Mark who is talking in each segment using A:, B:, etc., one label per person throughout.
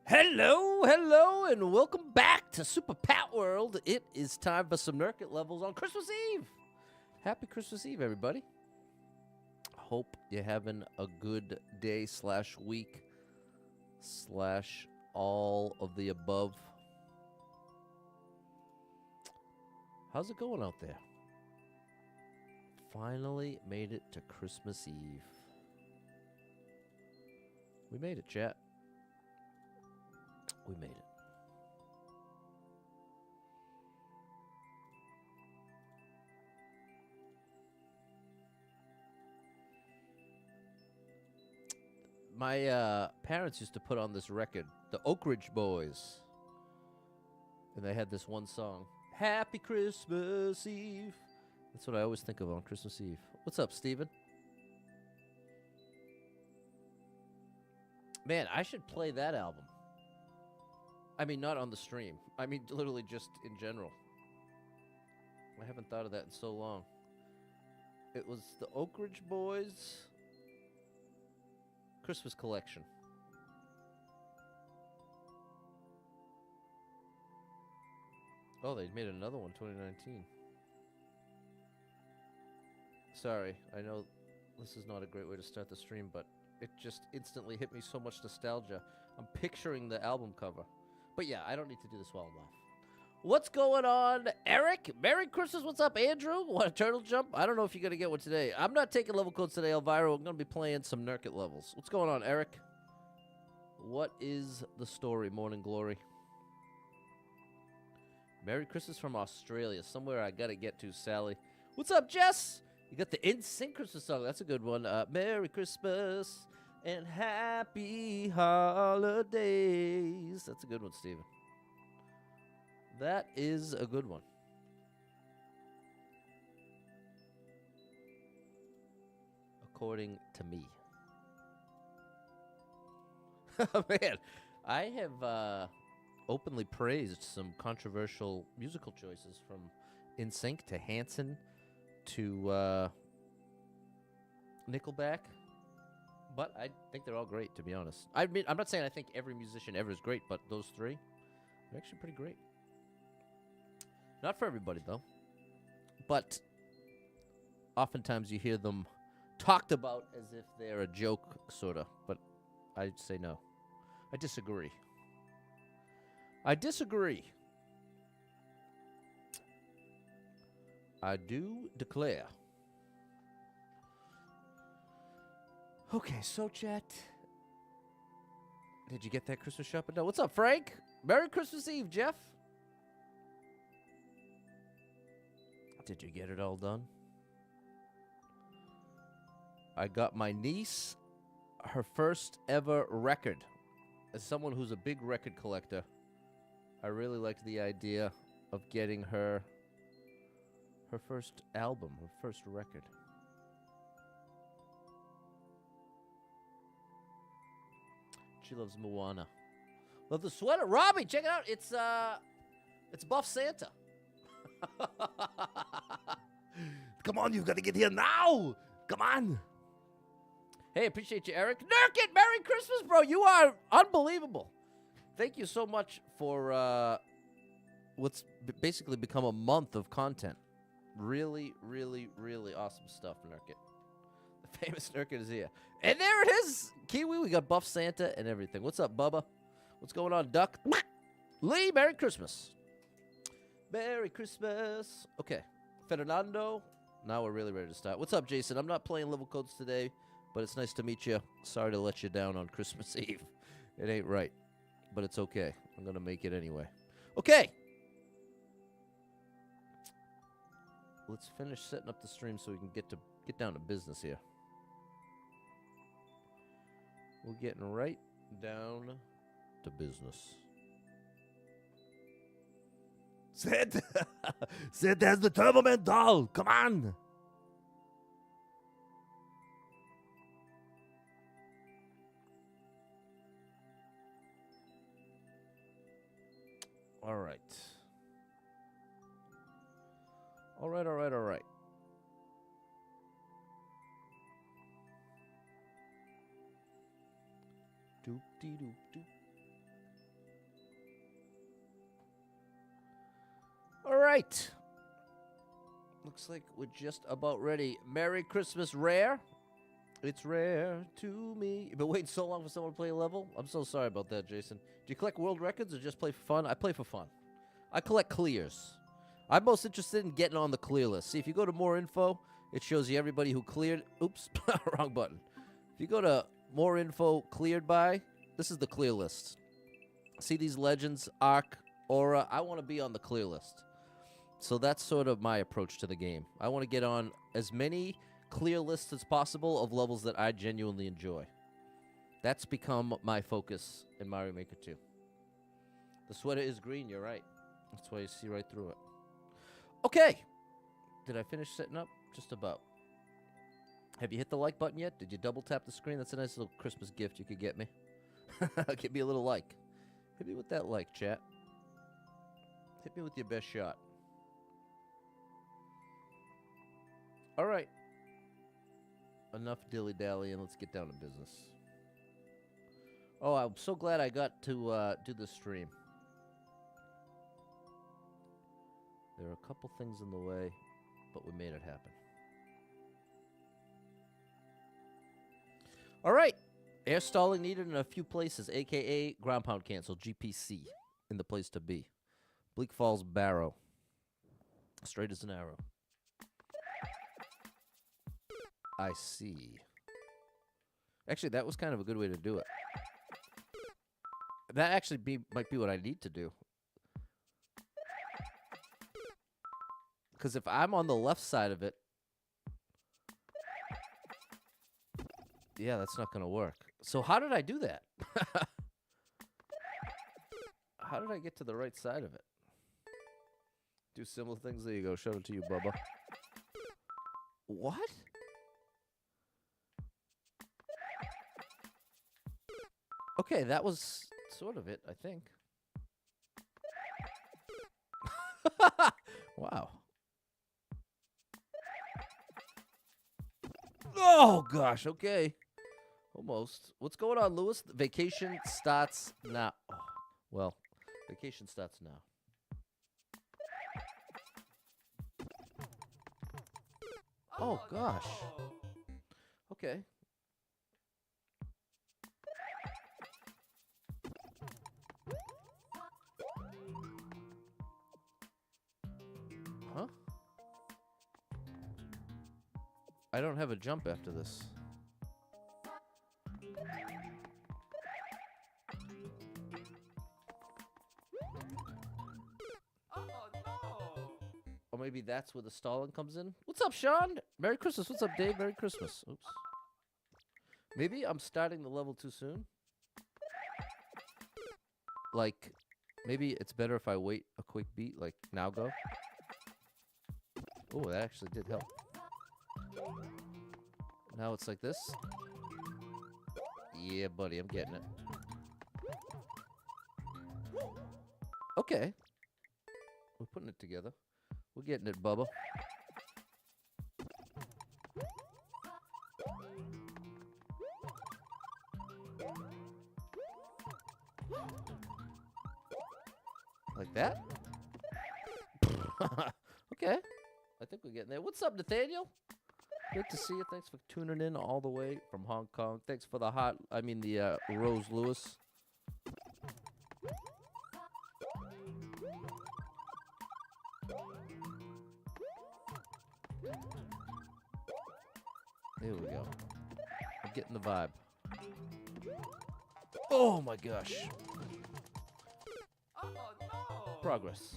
A: Hello, hello, and welcome back to Super Pat World. It is time for some Nurket levels on Christmas Eve. Happy Christmas Eve, everybody. Hope you're having a good day / week / all of the above. How's it going out there? Finally made it to Christmas Eve. We made it, chat. We made it. My parents used to put on this record, the Oak Ridge Boys. And they had this one song, Happy Christmas Eve. That's what I always think of on Christmas Eve. What's up, Steven? Man, I should play that album. I mean, not on the stream. I mean, literally just in general. I haven't thought of that in so long. It was the Oak Ridge Boys Christmas Collection. Oh, they made another one, 2019. Sorry, I know this is not a great way to start the stream, but it just instantly hit me so much nostalgia. I'm picturing the album cover. But yeah, I don't need to do this while I'm off. What's going on, Eric? Merry Christmas. What's up, Andrew? Want a turtle jump? I don't know if you're going to get one today. I'm not taking level codes today, Elvira. I'm going to be playing some Nurket levels. What's going on, Eric? What is the story, Morning Glory? Merry Christmas from Australia. Somewhere I got to get to, Sally. What's up, Jess? You got the NSYNC Christmas song. That's a good one. Merry Christmas and happy holidays. That's a good one, Steven. That is a good one. According to me. Man, I have openly praised some controversial musical choices from NSYNC to Hanson to Nickelback. But I think they're all great, to be honest. I mean, I'm not saying I think every musician ever is great, but those three are actually pretty great. Not for everybody, though. But oftentimes you hear them talked about as if they're a joke, sort of. But I'd say no. I disagree. I disagree. I do declare. Okay, so chat. Did you get that Christmas shopping? No. What's up, Frank? Merry Christmas Eve, Jeff. Did you get it all done? I got my niece her first ever record. As someone who's a big record collector, I really liked the idea of getting her first album, her first record. She loves Moana. Love the sweater. Robbie, check it out. It's Buff Santa. Come on, you've got to get here now. Come on. Hey, appreciate you, Eric. Nurket, Merry Christmas, bro. You are unbelievable. Thank you so much for what's basically become a month of content. Really, really, really awesome stuff, Nurket. The famous Nurket is here. And there it is. Kiwi, we got Buff Santa and everything. What's up, Bubba? What's going on, Duck? Lee, Merry Christmas. Merry Christmas. Okay. Fernando. Now we're really ready to start. What's up, Jason? I'm not playing level codes today, but it's nice to meet you. Sorry to let you down on Christmas Eve. It ain't right, but it's okay. I'm going to make it anyway. Okay. Let's finish setting up the stream so we can get down to business here. We're getting right down to business. Sid! Sid, there's the Turbo Man doll! Come on! All right. All right, all right, all right. Doop-dee-doop-doop. right. Looks like we're just about ready. Merry Christmas, Rare. It's rare to me. You've been waiting so long for someone to play a level? I'm so sorry about that, Jason. Do you collect world records or just play for fun? I play for fun. I collect clears. I'm most interested in getting on the clear list. See, if you go to more info, it shows you everybody who cleared. Oops, wrong button. If you go to more info cleared by, this is the clear list. See these legends, Arc, Aura? I want to be on the clear list. So that's sort of my approach to the game. I want to get on as many clear lists as possible of levels that I genuinely enjoy. That's become my focus in Mario Maker 2. The sweater is green, you're right. That's why you see right through it. Okay. Did I finish setting up? Just about. Have you hit the like button yet? Did you double tap the screen? That's a nice little Christmas gift you could get me. Give me a little like. Hit me with that like, chat. Hit me with your best shot. All right. Enough dilly-dally, and let's get down to business. Oh, I'm so glad I got to do the stream. There are a couple things in the way, but we made it happen. All right. Air stalling needed in a few places, a.k.a. ground pound cancel, GPC, in the place to be. Bleak Falls Barrow. Straight as an arrow. I see. Actually, that was kind of a good way to do it. That actually might be what I need to do. Because if I'm on the left side of it, yeah, that's not going to work. So how did I do that? How did I get to the right side of it? Do similar things. There you go. Show it to you, Bubba. What? Okay, that was sort of it, I think. Wow. Oh, gosh, okay. Almost. What's going on, Lewis? Vacation starts now. Oh, well, vacation starts now. Oh, gosh. Okay. Huh? I don't have a jump after this. Or maybe that's where the stalling comes in. What's up, Sean? Merry Christmas. What's up, Dave? Merry Christmas. Oops. Maybe I'm starting the level too soon. Like, maybe it's better if I wait a quick beat, like now go. Oh, that actually did help. Now it's like this. Yeah, buddy, I'm getting it. Okay. We're putting it together. We're getting it, Bubba. Like that? Okay. I think we're getting there. What's up, Nathaniel? Great to see you. Thanks for tuning in all the way from Hong Kong. Thanks for the Rose Lewis. There we go. I'm getting the vibe. Oh my gosh. Oh, no. Progress.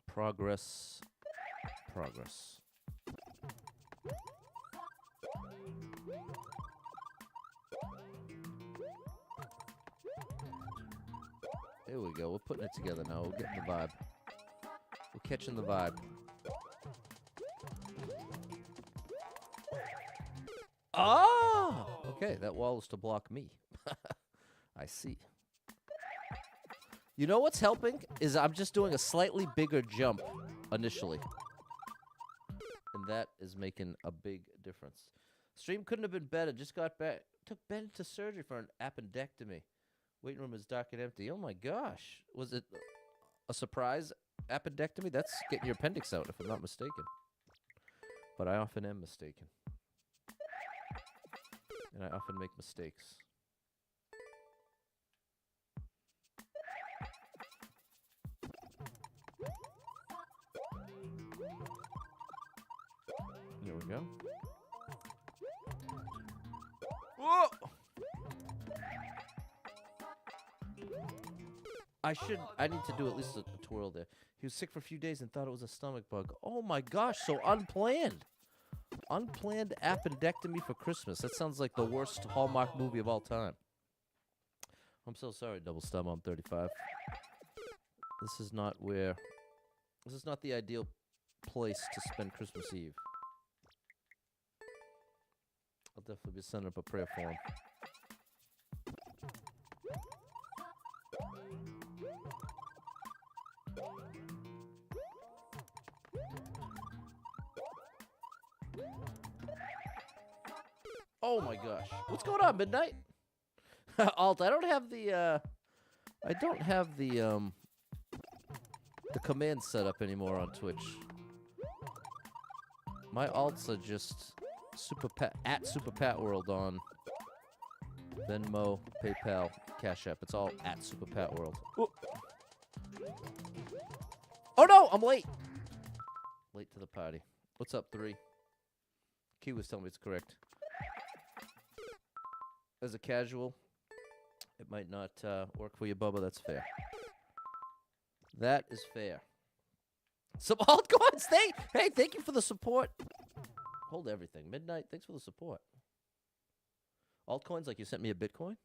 A: Progress. Progress. There we go. We're putting it together now. We're getting the vibe. We're catching the vibe. Ah! Okay, that wall is to block me. I see. You know what's helping? Is I'm just doing a slightly bigger jump initially. And that is making a big difference. Stream couldn't have been better. Just got back. Took Ben to surgery for an appendectomy. Waiting room is dark and empty. Oh my gosh. Was it a surprise appendectomy? That's getting your appendix out, if I'm not mistaken. But I often am mistaken. And I often make mistakes. There we go. Whoa! I need to do at least a twirl there. He was sick for a few days and thought it was a stomach bug. Oh my gosh, so unplanned. Unplanned appendectomy for Christmas. That sounds like the worst Hallmark movie of all time. I'm so sorry, Double Star Mom 35. This is not the ideal place to spend Christmas Eve. I'll definitely be sending up a prayer for him. Oh my gosh. What's going on, Midnight? Alt, I don't have the command set up anymore on Twitch. My alts are just at Super Pat World on Venmo, PayPal, Cash App. It's all at Super Pat World. Ooh. Oh no, I'm late. Late to the party. What's up, 3? Key was telling me it's correct. As a casual, it might not work for you, Bubba. That's fair. That is fair. Some altcoins. Thank you for the support. Hold everything. Midnight, thanks for the support. Altcoins, like you sent me a Bitcoin?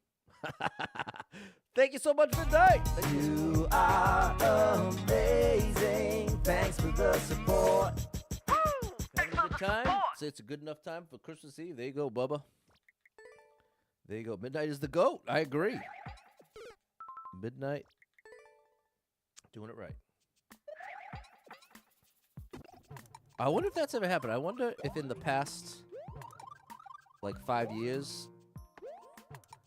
A: Thank you so much, Midnight. You are amazing. Thanks for the support. Having a good time? Say it's a good enough time for Christmas Eve. There you go, Bubba. There you go. Midnight is the GOAT. I agree. Midnight. Doing it right. I wonder if that's ever happened. I wonder if in the past, like 5 years,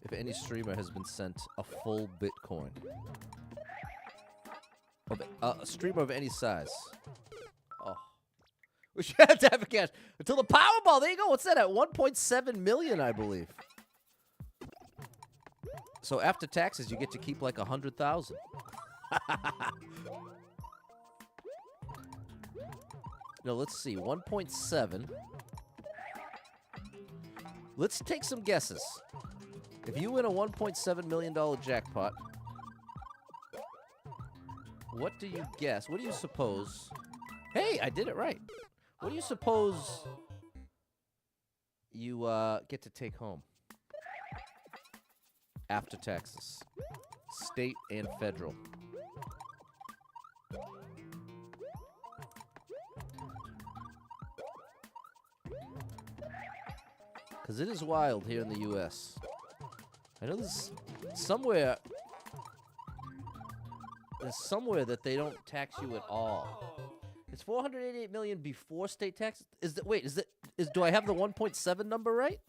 A: if any streamer has been sent a full Bitcoin. A streamer of any size. Oh. We should have to have a cash. Until the Powerball. There you go. What's that at? 1.7 million, I believe. So after taxes, you get to keep like 100,000. No, let's see. 1.7. Let's take some guesses. If you win a $1.7 million jackpot, what do you guess? What do you suppose? Hey, I did it right. What do you suppose you get to take home? After taxes, state and federal. Because it is wild here in the U.S. I know there's somewhere that they don't tax you at all. It's 488 million before state taxes. Do I have the 1.7 number right?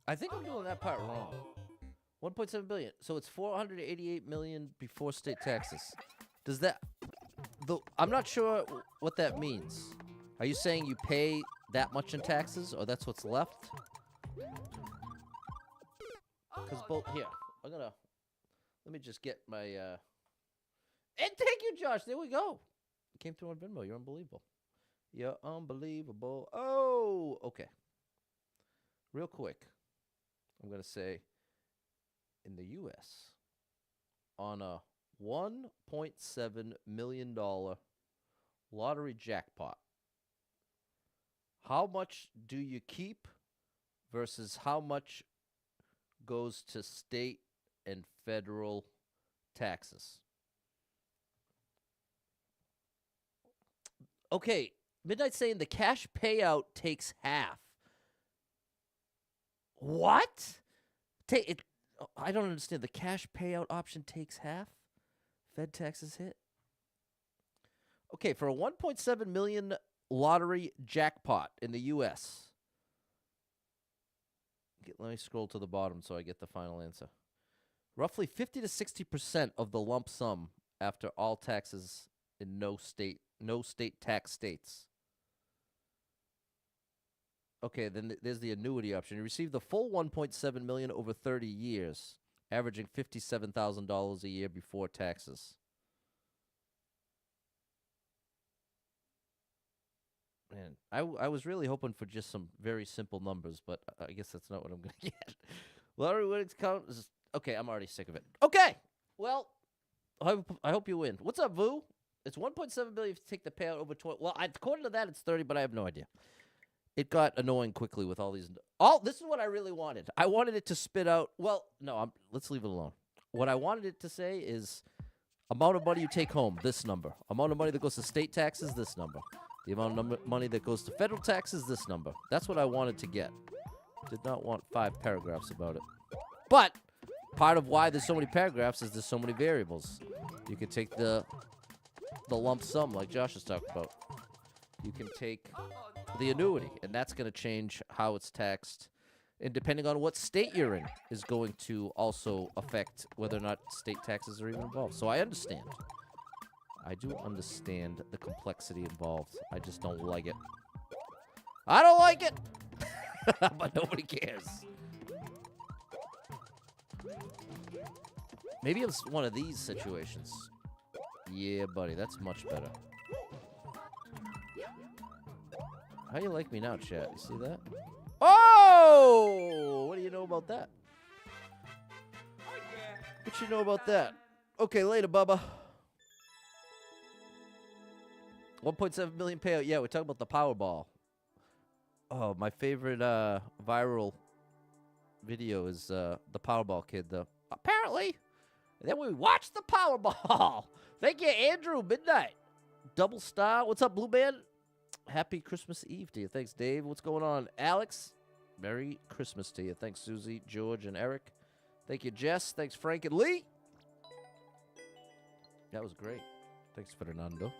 A: I think I'm doing that part wrong. 1.7 billion. So it's 488 million before state taxes. Does that... I'm not sure what that means. Are you saying you pay that much in taxes, or that's what's left? Because both... Here, I'm gonna... Let me just get my... And thank you, Josh. There we go. You came through on Venmo. You're unbelievable. You're unbelievable. Oh, okay. Real quick. I'm going to say, in the U.S., on a $1.7 million lottery jackpot, how much do you keep versus how much goes to state and federal taxes? Okay, Midnight's saying the cash payout takes half. What? I don't understand. The cash payout option takes half? Fed taxes hit? Okay, for a 1.7 million lottery jackpot in the U.S. Let me scroll to the bottom so I get the final answer. Roughly 50 to 60% of the lump sum after all taxes in no state tax states. Okay, then there's the annuity option. You receive the full 1.7 million over 30 years, averaging $57,000 a year before taxes. Man, I was really hoping for just some very simple numbers, but I guess that's not what I'm going to get. Lottery winnings count is... Okay, I'm already sick of it. Okay, well, I hope you win. What's up, Vu? It's 1.7 billion if you take the payout over 20. Well, according to that, it's 30, but I have no idea. It got annoying quickly with all these. This is what I really wanted. I wanted it to spit out. Well, no, let's leave it alone. What I wanted it to say is amount of money you take home, this number. Amount of money that goes to state taxes, this number. The amount of money that goes to federal taxes, this number. That's what I wanted to get. Did not want 5 paragraphs about it. But part of why there's so many paragraphs is there's so many variables. You can take the lump sum like Josh is talking about. You can take the annuity, and that's going to change how it's taxed. And depending on what state you're in is going to also affect whether or not state taxes are even involved. So I understand. I do understand the complexity involved. I just don't like it. I don't like it! But nobody cares. Maybe it's one of these situations. Yeah, buddy, that's much better. How you like me now, chat? You see that? Oh! What do you know about that? What you know about that? Okay, later, Bubba. 1.7 million payout. Yeah, we're talking about the Powerball. Oh, my favorite viral video is the Powerball kid, though. Apparently. And then we watched the Powerball. Thank you, Andrew. Midnight. Double star. What's up, Blue Band? Happy Christmas Eve to you. Thanks, Dave. What's going on? Alex, Merry Christmas to you. Thanks, Susie, George, and Eric. Thank you, Jess. Thanks, Frank and Lee. That was great. Thanks, Fernando.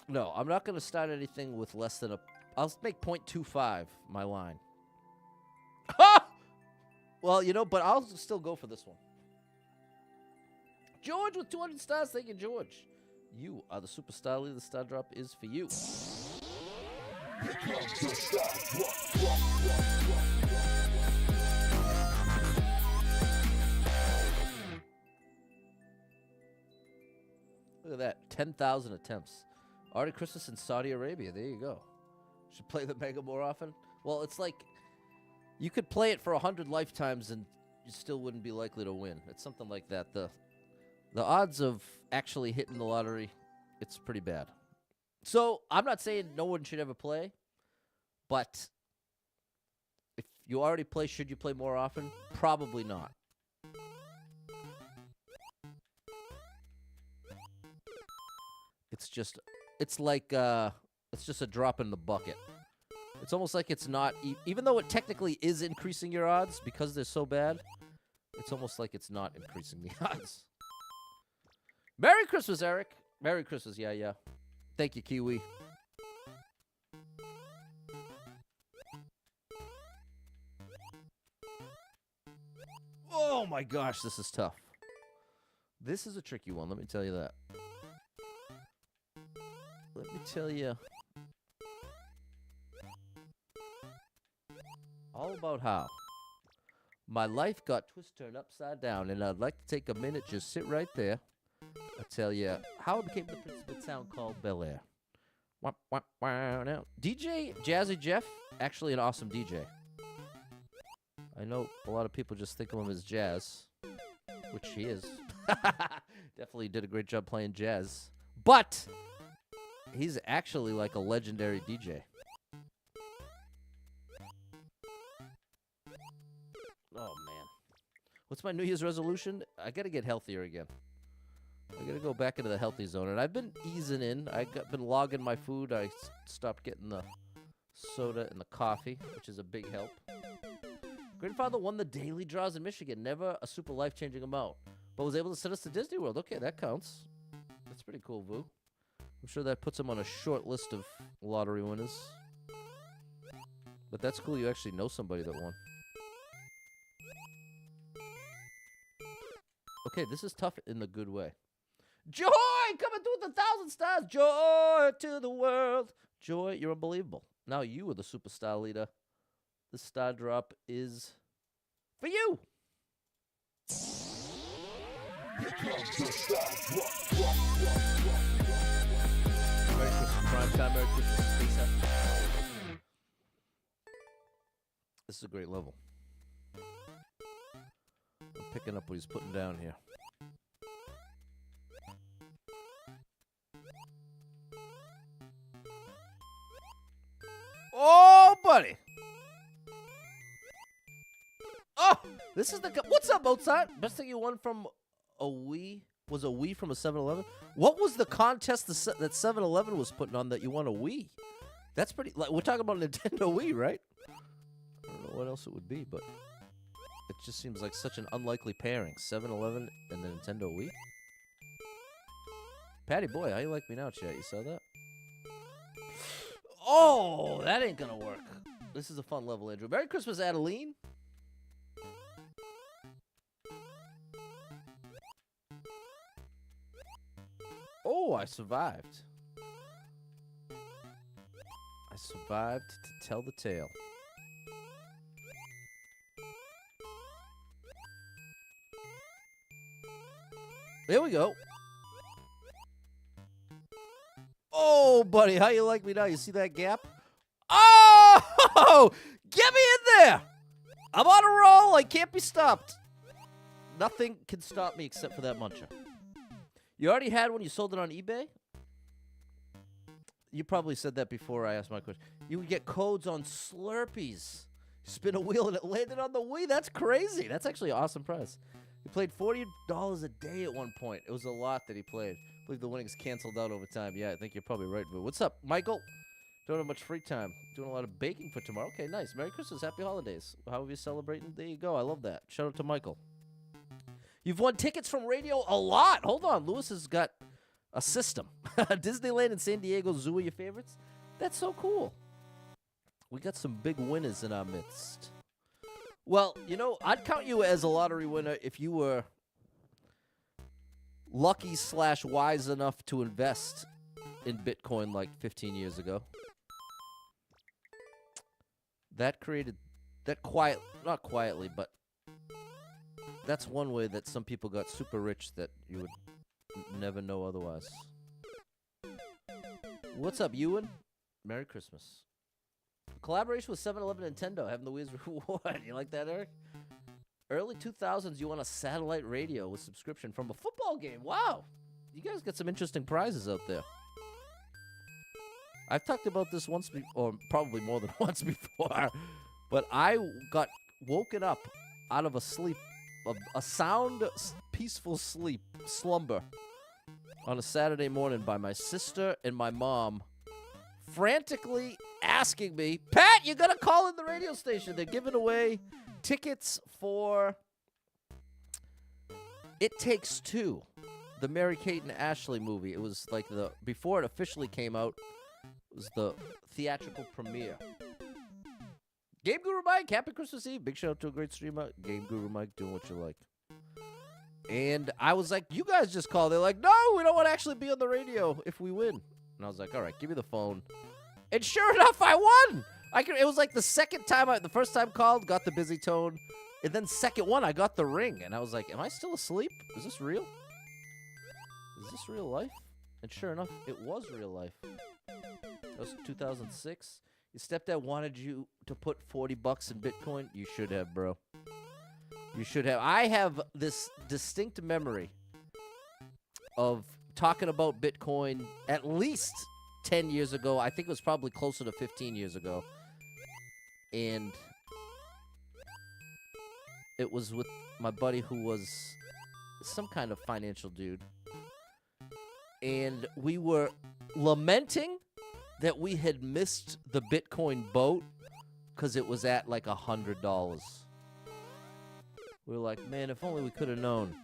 A: No, I'm not going to start anything with less than a... I'll make 0.25 my line. Well, you know, but I'll still go for this one. George with 200 stars. Thank you, George. You are the superstar leader. The star drop is for you. Look at that. 10,000 attempts. Already Christmas in Saudi Arabia. There you go. Should play the Mega more often. Well, it's like you could play it for 100 lifetimes and you still wouldn't be likely to win. It's something like that. The odds of actually hitting the lottery, it's pretty bad. So I'm not saying no one should ever play, but if you already play, should you play more often? Probably not. It's just... It's like, it's just a drop in the bucket. It's almost like it's not, even though it technically is increasing your odds because they're so bad, it's almost like it's not increasing the odds. Merry Christmas, Eric. Merry Christmas, yeah. Thank you, Kiwi. Oh my gosh, this is tough. This is a tricky one, let me tell you that. Let me tell you all about how my life got turned upside down, and I'd like to take a minute, just sit right there. I'll tell you how it became the principal town called Bel Air. Now, DJ Jazzy Jeff, actually an awesome DJ. I know a lot of people just think of him as jazz, which he is. Definitely did a great job playing jazz. But he's actually like a legendary DJ. Oh, man. What's my New Year's resolution? I got to get healthier again. I gotta go back into the healthy zone, and I've been easing in. Been logging my food. I stopped getting the soda and the coffee, which is a big help. Grandfather won the daily draws in Michigan. Never a super life-changing amount, but was able to send us to Disney World. Okay, that counts. That's pretty cool, Vu. I'm sure that puts him on a short list of lottery winners. But that's cool. You actually know somebody that won. Okay, this is tough in the good way. Joy coming through with 1,000 stars. Joy to the world. Joy, you're unbelievable. Now you are the superstar leader. The star drop is for you. Merry Christmas, prime time. Merry Christmas, Lisa. This is a great level. I'm picking up what he's putting down here. Oh, buddy. Oh, this is the... What's up, Mozart? Best thing you won from a Wii was a Wii from a 7-Eleven? What was the contest that 7-Eleven was putting on that you won a Wii? That's pretty... Like, we're talking about Nintendo Wii, right? I don't know what else it would be, but... It just seems like such an unlikely pairing. 7-Eleven and the Nintendo Wii? Patty boy, how you like me now, chat? You saw that? Oh, that ain't gonna work. This is a fun level, Andrew. Merry Christmas, Adeline. Oh, I survived. I survived to tell the tale. There we go. Oh, buddy, how you like me now? You see that gap? Oh! Get me in there! I'm on a roll. I can't be stopped. Nothing can stop me except for that muncher. You already had one? You sold it on eBay? You probably said that before I asked my question. You would get codes on Slurpees. Spin a wheel and it landed on the Wii. That's crazy. That's actually an awesome prize. He played $40 a day at one point. It was a lot that he played. I believe the winnings canceled out over time. Yeah, I think you're probably right, Boo. What's up, Michael? Don't have much free time. Doing a lot of baking for tomorrow. Okay, nice. Merry Christmas. Happy holidays. How are you celebrating? There you go. I love that. Shout out to Michael. You've won tickets from radio a lot. Hold on. Lewis has got a system. Disneyland and San Diego Zoo are your favorites? That's so cool. We got some big winners in our midst. Well, you know, I'd count you as a lottery winner if you were lucky/wise enough to invest in Bitcoin like 15 years ago. That created that not quietly, but that's one way that some people got super rich that you would never know otherwise. What's up, Ewan? Merry Christmas. Collaboration with 7-Eleven and Nintendo, having the Wii's reward. You like that, Eric? Early 2000s, you won a satellite radio with subscription from a football game. Wow. You guys got some interesting prizes out there. I've talked about this once, or probably more than once before, but I got woken up out of a sound, peaceful slumber on a Saturday morning by my sister and my mom frantically asking me, Pat, you gotta call in the radio station. They're giving away tickets for It Takes Two, the Mary-Kate and Ashley movie. It was like before it officially came out, it was the theatrical premiere. Game Guru Mike, happy Christmas Eve. Big shout out to a great streamer. Game Guru Mike, doing what you like. And I was like, you guys just call. They're like, no, we don't want to actually be on the radio if we win. And I was like, all right, give me the phone. And sure enough, I won. It was like the second time, the first time called, got the busy tone. And then second one, I got the ring. And I was like, am I still asleep? Is this real? Is this real life? And sure enough, it was real life. That was 2006. Your stepdad wanted you to put $40 in Bitcoin. You should have, bro. You should have. I have this distinct memory of talking about Bitcoin at least 10 years ago. I think it was probably closer to 15 years ago. And it was with my buddy who was some kind of financial dude. and we were lamenting that we had missed the Bitcoin boat because it was at like $100. We were like, man, if only we could have known.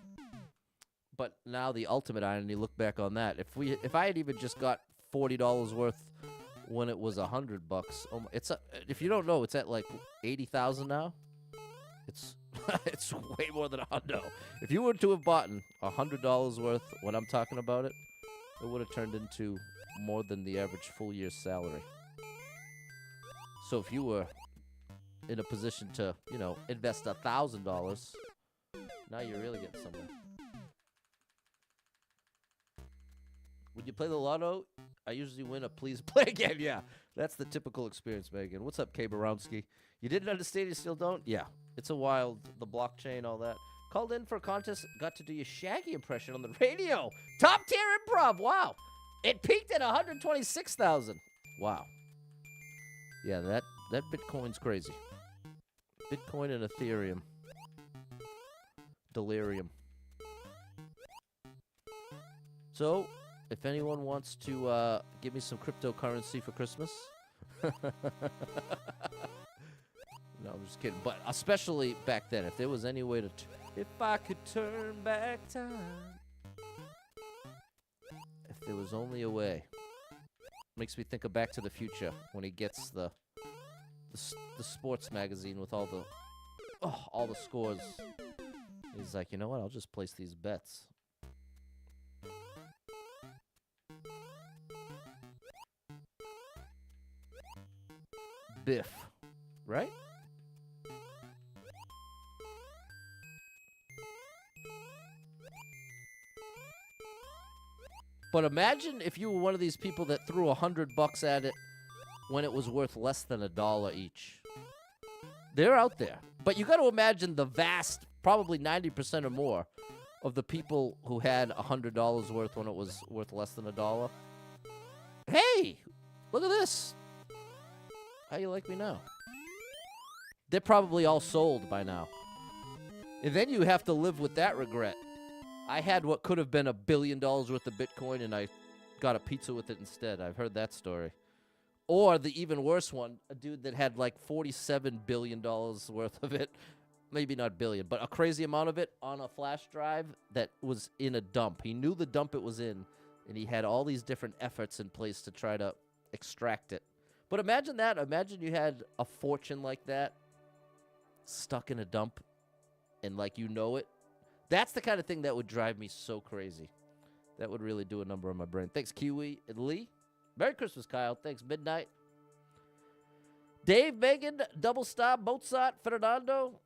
A: But now the ultimate irony, look back on that. If I had even just got $40 worth when it was $100, if you don't know, it's at like 80,000 now. It's it's way more than $100. If you were to have bought $100 worth when I'm talking about it, it would have turned into more than the average full year's salary. So if you were in a position to, invest $1,000, now you're really getting somewhere. When you play the lotto, I usually win a please play again. Yeah, that's the typical experience, Megan. What's up, K. Borowski? You didn't understand, you still don't? Yeah, it's a wild, the blockchain, all that. Called in for a contest, got to do your Shaggy impression on the radio. Top tier improv, wow. It peaked at 126,000. Wow. Yeah, that Bitcoin's crazy. Bitcoin and Ethereum. Delirium. So, if anyone wants to give me some cryptocurrency for Christmas. No, I'm just kidding. But especially back then, if there was any way to... if I could turn back time. If there was only a way. Makes me think of Back to the Future when he gets the sports magazine with all the scores. He's like, you know what? I'll just place these bets. Biff, right? But imagine if you were one of these people that threw $100 at it when it was worth less than $1 each. They're out there. But you got to imagine the vast, probably 90% or more of the people who had $100 worth when it was worth less than $1. Hey, look at this. How you like me now? They're probably all sold by now. And then you have to live with that regret. I had what could have been $1 billion worth of Bitcoin, and I got a pizza with it instead. I've heard that story. Or the even worse one, a dude that had like $47 billion worth of it. Maybe not billion, but a crazy amount of it on a flash drive that was in a dump. He knew the dump it was in, and he had all these different efforts in place to try to extract it. But imagine that. Imagine you had a fortune like that stuck in a dump, and like you know it. That's the kind of thing that would drive me so crazy. That would really do a number on my brain. Thanks, Kiwi and Lee. Merry Christmas, Kyle. Thanks, Midnight. Dave, Megan, Double Star, Mozart, Fernando.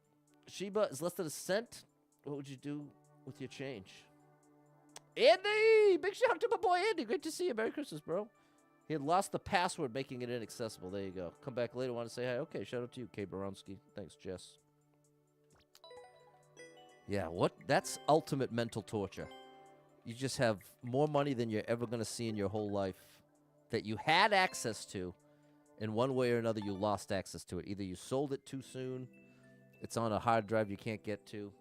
A: Sheba is less than a cent. What would you do with your change? Andy! Big shout out to my boy Andy. Great to see you. Merry Christmas, bro. He had lost the password, making it inaccessible. There you go. Come back later. Want to say hi? Okay, shout out to you, K. Borowski. Thanks, Jess. Yeah, what? That's ultimate mental torture. You just have more money than you're ever going to see in your whole life that you had access to. In one way or another, you lost access to it. Either you sold it too soon, it's on a hard drive you can't get to.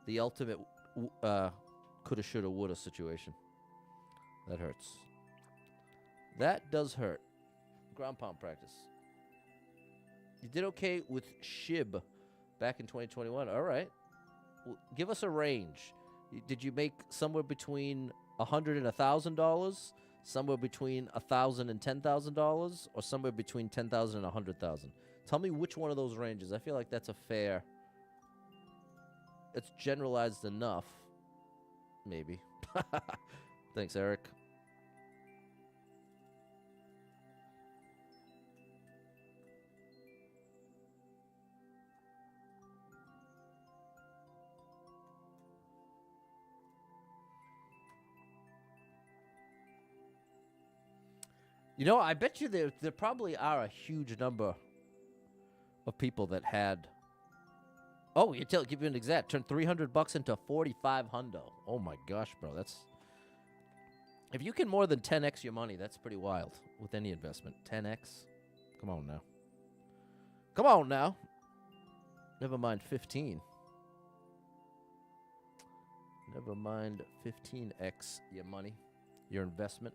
A: The ultimate coulda, shoulda, woulda situation. That hurts. That does hurt. Ground pound practice. You did okay with SHIB back in 2021. All right. Well, give us a range. Did you make somewhere between $100 and $1,000? Somewhere between $1,000 and $10,000? Or somewhere between $10,000 and $100,000? Tell me which one of those ranges. I feel like that's a fair... It's generalized enough. Maybe. Thanks, Eric. You know, I bet you there probably are a huge number of people that had... Oh, give you an exact. Turn $300 into $4,500. Oh my gosh, bro, that's... If you can more than 10x your money, that's pretty wild with any investment. 10x? Come on now. Come on now. Never mind 15. Never mind 15x your money, your investment.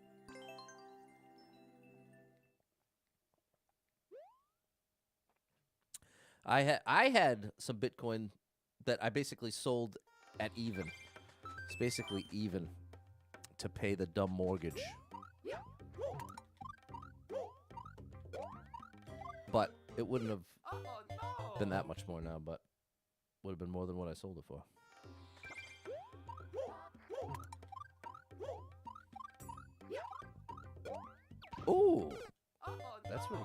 A: I had some Bitcoin that I basically sold at even. It's basically even to pay the dumb mortgage. But it wouldn't have been that much more now, but would have been more than what I sold it for. Ooh, that's really.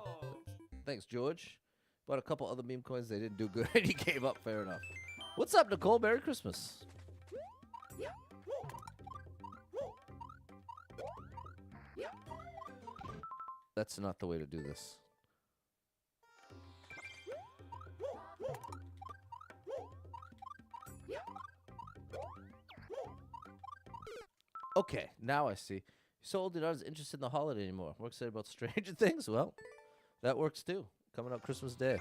A: Thanks, George. Bought a couple other meme coins. They didn't do good. He gave up. Fair enough. What's up, Nicole? Merry Christmas. That's not the way to do this. Okay, now I see. So old, you're not as interested in the holiday anymore. More excited about Stranger Things? Well, that works too. Coming up Christmas Day.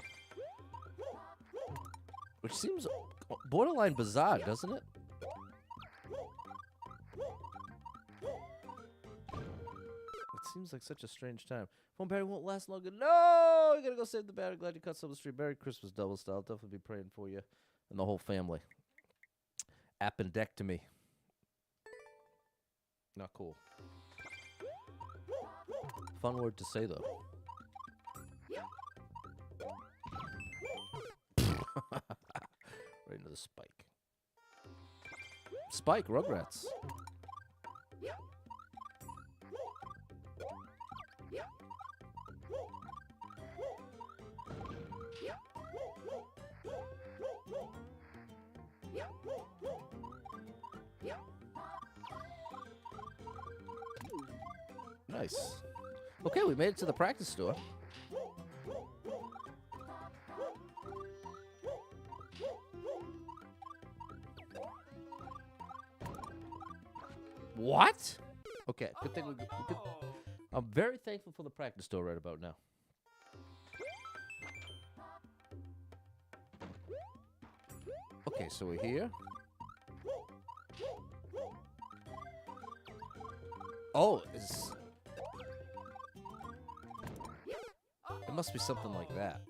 A: Which seems borderline bizarre, doesn't it? It seems like such a strange time. Phone battery won't last longer. No! You gotta go save the battery. Glad you cut some of the stream. Merry Christmas, Double Style. Definitely be praying for you and the whole family. Appendectomy. Not cool. Fun word to say, though. Right into the spike. Spike, Rugrats. Nice. Okay, we made it to the practice store. What? Okay, good thing we could. I'm very thankful for the practice store right about now. Okay, so we're here. Oh, it must be something like that.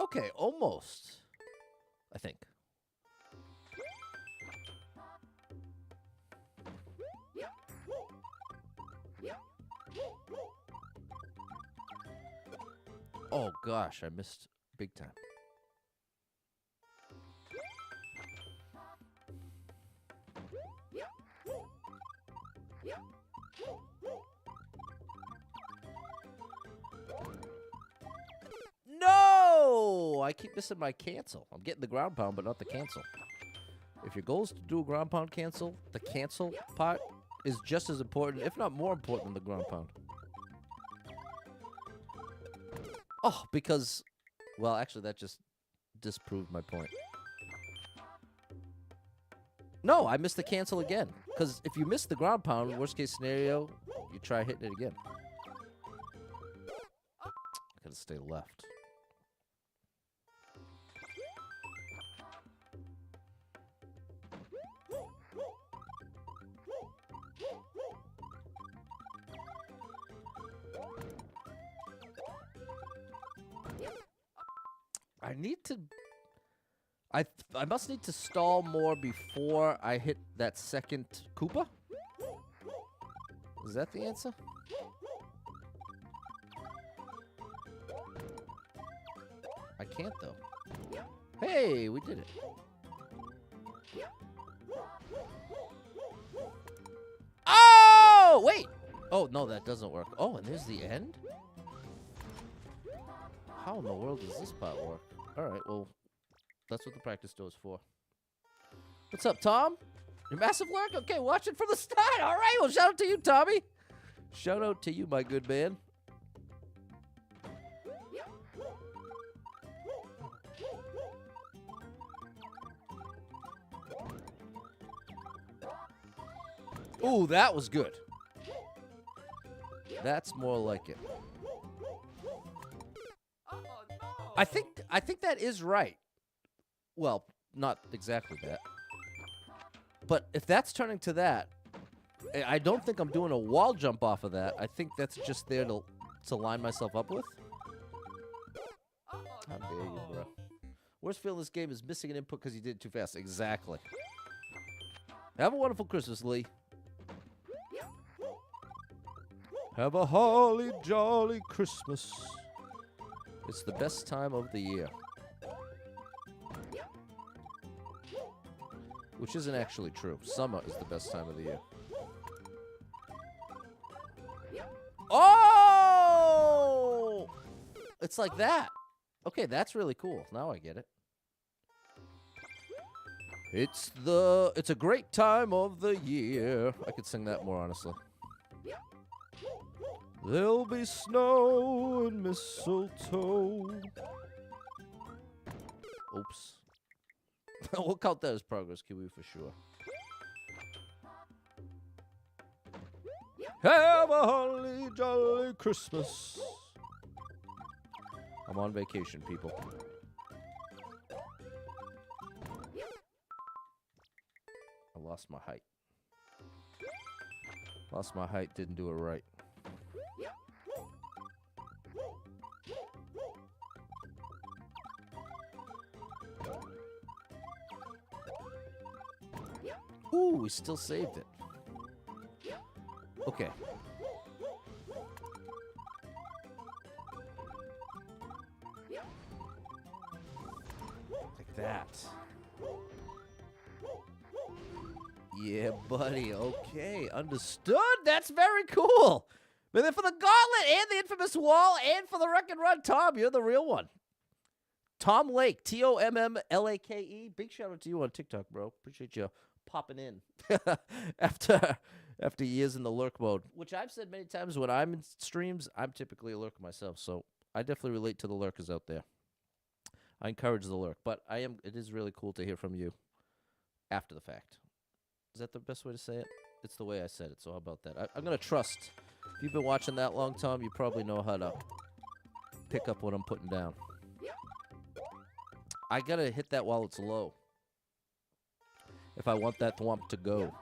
A: Okay, almost. I think. Oh gosh, I missed big time. No! I keep missing my cancel. I'm getting the ground pound, but not the cancel. If your goal is to do a ground pound cancel, the cancel part is just as important, if not more important than the ground pound. Oh, because, well, actually, that just disproved my point. No, I missed the cancel again. Because if you miss the ground pound, worst case scenario, you try hitting it again. I gotta stay left. I need to... I must need to stall more before I hit that second Koopa? Is that the answer? I can't, though. Hey, we did it. Oh, wait! Oh, no, that doesn't work. Oh, and there's the end? How in the world does this part work? All right, well, that's what the practice store is for. What's up, Tom? Your massive lurk? Okay, watch it from the start. All right, well, shout out to you, Tommy. Shout out to you, my good man. Ooh, that was good. That's more like it. I think that is right. Well, not exactly that. But if that's turning to that, I don't think I'm doing a wall jump off of that. I think that's just there to line myself up with. How dare you, bro? Worst feeling this game is missing an input because you did it too fast. Exactly. Have a wonderful Christmas, Lee. Have a holly jolly Christmas. It's the best time of the year. Which isn't actually true. Summer is the best time of the year. Oh! It's like that. Okay, that's really cool. Now I get it. It's a great time of the year. I could sing that more honestly. There'll be snow and mistletoe. Oops. We'll count that as progress, Kiwi, for sure. Have a holly jolly Christmas. I'm on vacation, people. I lost my height. Lost my height, didn't do it right. Ooh, we still saved it. Okay. Like that. Yeah, buddy. Okay, understood. That's very cool. But then for the gauntlet and the infamous wall and for the wreck and run, Tom, you're the real one. Tom Lake, Tommlake. Big shout out to you on TikTok, bro. Appreciate you popping in after years in the lurk mode, which I've said many times when I'm in streams, I'm typically a lurker myself, so I definitely relate to the lurkers out there. I encourage the lurk, but it is really cool to hear from you after the fact. Is that the best way to say it? It's the way I said it, so how about that? I'm going to trust. If you've been watching that long, Tom, you probably know how to pick up what I'm putting down. I got to hit that while it's low if I want that thwomp to go.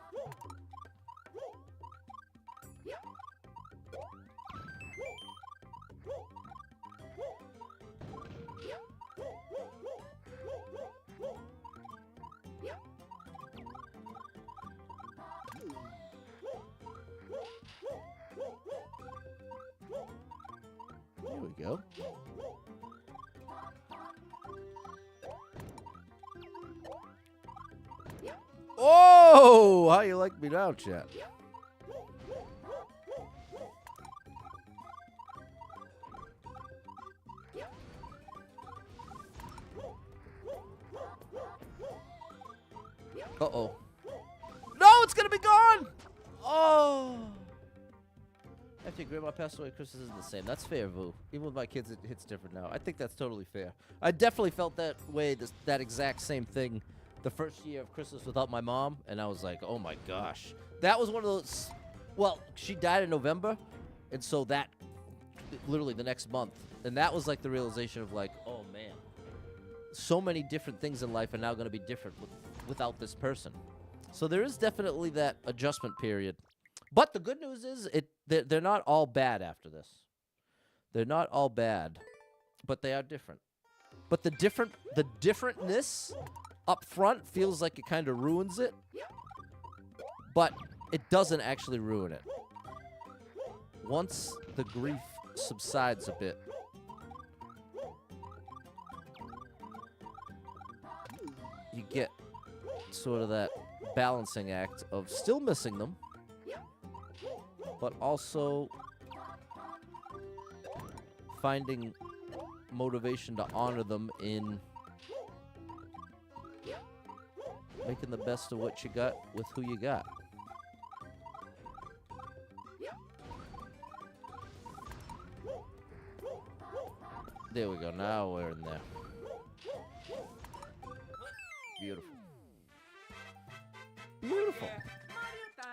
A: There we go. Oh, how you like me now, chat? Uh-oh. No, it's gonna be gone! Oh. After your grandma passed away, Christmas isn't the same. That's fair, Vu. Even with my kids, it hits different now. I think that's totally fair. I definitely felt that way, that exact same thing the first year of Christmas without my mom, and I was like, oh my gosh. That was one of those, well, she died in November, and so that, literally the next month, and that was like the realization of like, oh man, so many different things in life are now going to be different without this person. So there is definitely that adjustment period. But the good news is they're not all bad after this. They're not all bad, but they are different. But the differentness up front feels like it kind of ruins it, but it doesn't actually ruin it. Once the grief subsides a bit, you get sort of that balancing act of still missing them, but also finding motivation to honor them in making the best of what you got with who you got. There we go. Now we're in there. Beautiful. Beautiful.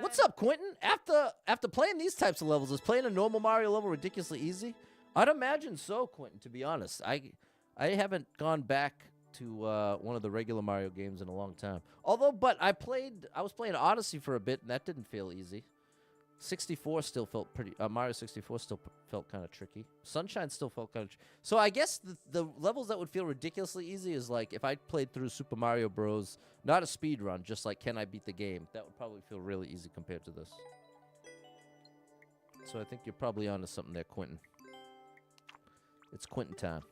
A: What's up, Quentin? After playing these types of levels, is playing a normal Mario level ridiculously easy? I'd imagine so, Quentin, to be honest. I haven't gone back to one of the regular Mario games in a long time. But I was playing Odyssey for a bit, and that didn't feel easy. 64 still felt pretty. Mario 64 still felt kind of tricky. Sunshine still felt kind of. So I guess the levels that would feel ridiculously easy is like if I played through Super Mario Bros. Not a speed run, just like can I beat the game? That would probably feel really easy compared to this. So I think you're probably onto something there, Quentin. It's Quentin time.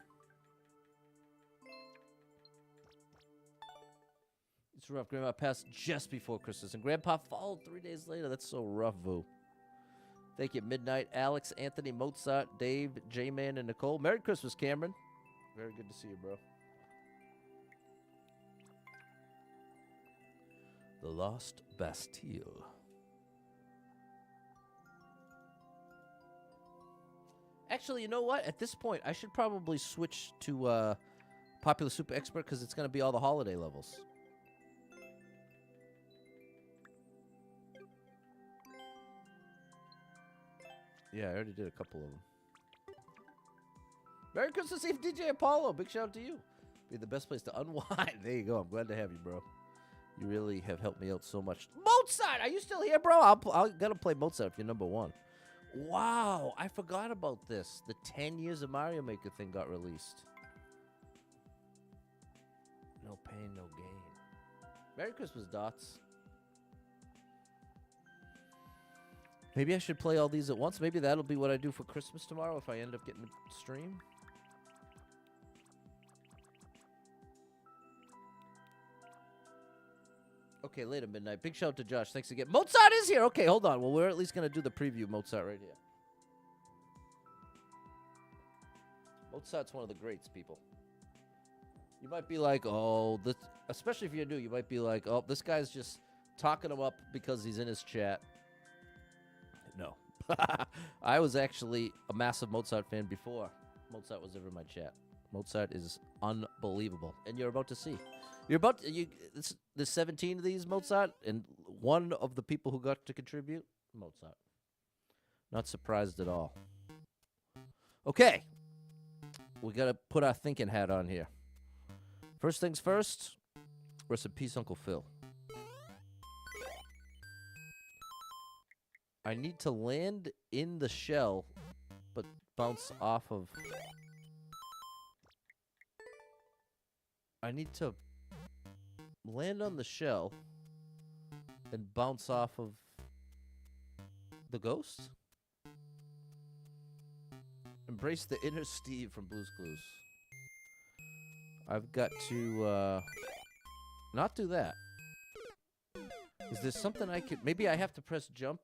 A: It's rough. Grandma passed just before Christmas, and Grandpa followed 3 days later. That's so rough, Vu. Thank you, Midnight, Alex, Anthony, Mozart, Dave, J-Man, and Nicole. Merry Christmas, Cameron. Very good to see you, bro. The Lost Bastille. Actually, you know what? At this point, I should probably switch to Popular Super Expert because it's going to be all the holiday levels. Yeah, I already did a couple of them. Merry Christmas Eve, DJ Apollo. Big shout out to you. Be the best place to unwind. There you go. I'm glad to have you, bro. You really have helped me out so much. Mozart, are you still here, bro? I'll gotta play Mozart if you're number one. Wow, I forgot about this. The 10 years of Mario Maker thing got released. No pain, no gain. Merry Christmas, Dots. Maybe I should play all these at once. Maybe that'll be what I do for Christmas tomorrow if I end up getting the stream. Okay, later, Midnight. Big shout out to Josh. Thanks again. Mozart is here. Okay, hold on. Well, we're at least going to do the preview of Mozart right here. Mozart's one of the greats, people. You might be like, oh, this, especially if you're new, you might be like, oh, this guy's just talking him up because he's in his chat. No. I was actually a massive Mozart fan before Mozart was ever in my chat. Mozart is unbelievable. And you're about to see. There's 17 of these Mozart, and one of the people who got to contribute, Mozart. Not surprised at all. Okay. We got to put our thinking hat on here. First things first, rest in peace, Uncle Phil. I need to land in the shell, but bounce off of... I need to land on the shell and bounce off of the ghost? Embrace the inner Steve from Blue's Clues. I've got to not do that. Is there something I could... Maybe I have to press jump.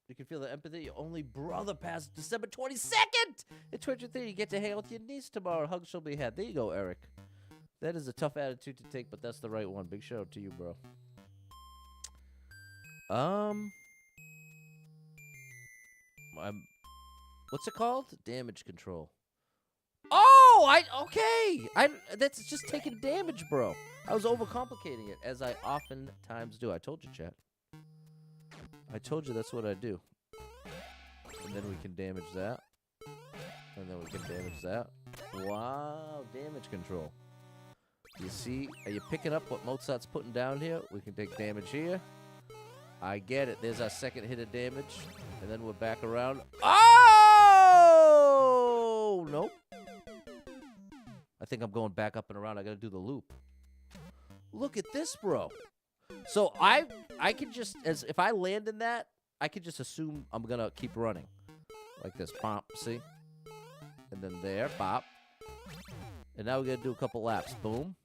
A: You can feel the empathy. Your only brother passed December 22nd! At 23, you get to hang out with your niece tomorrow. Hugs shall be had. There you go, Eric. That is a tough attitude to take, but that's the right one. Big shout out to you, bro. What's it called? Damage control. Oh, okay. That's just taking damage, bro. I was overcomplicating it, as I oftentimes do. I told you, chat. I told you that's what I do. And then we can damage that. And then we can damage that. Wow, damage control. You see, are you picking up what Mozart's putting down here? We can take damage here. I get it. There's our second hit of damage. And then we're back around. Oh! Nope. I think I'm going back up and around. I gotta do the loop. Look at this, bro. So I can just, if I land in that, I can just assume I'm gonna keep running. Like this. Pop, see? And then there, pop. And now we gotta do a couple laps. Boom.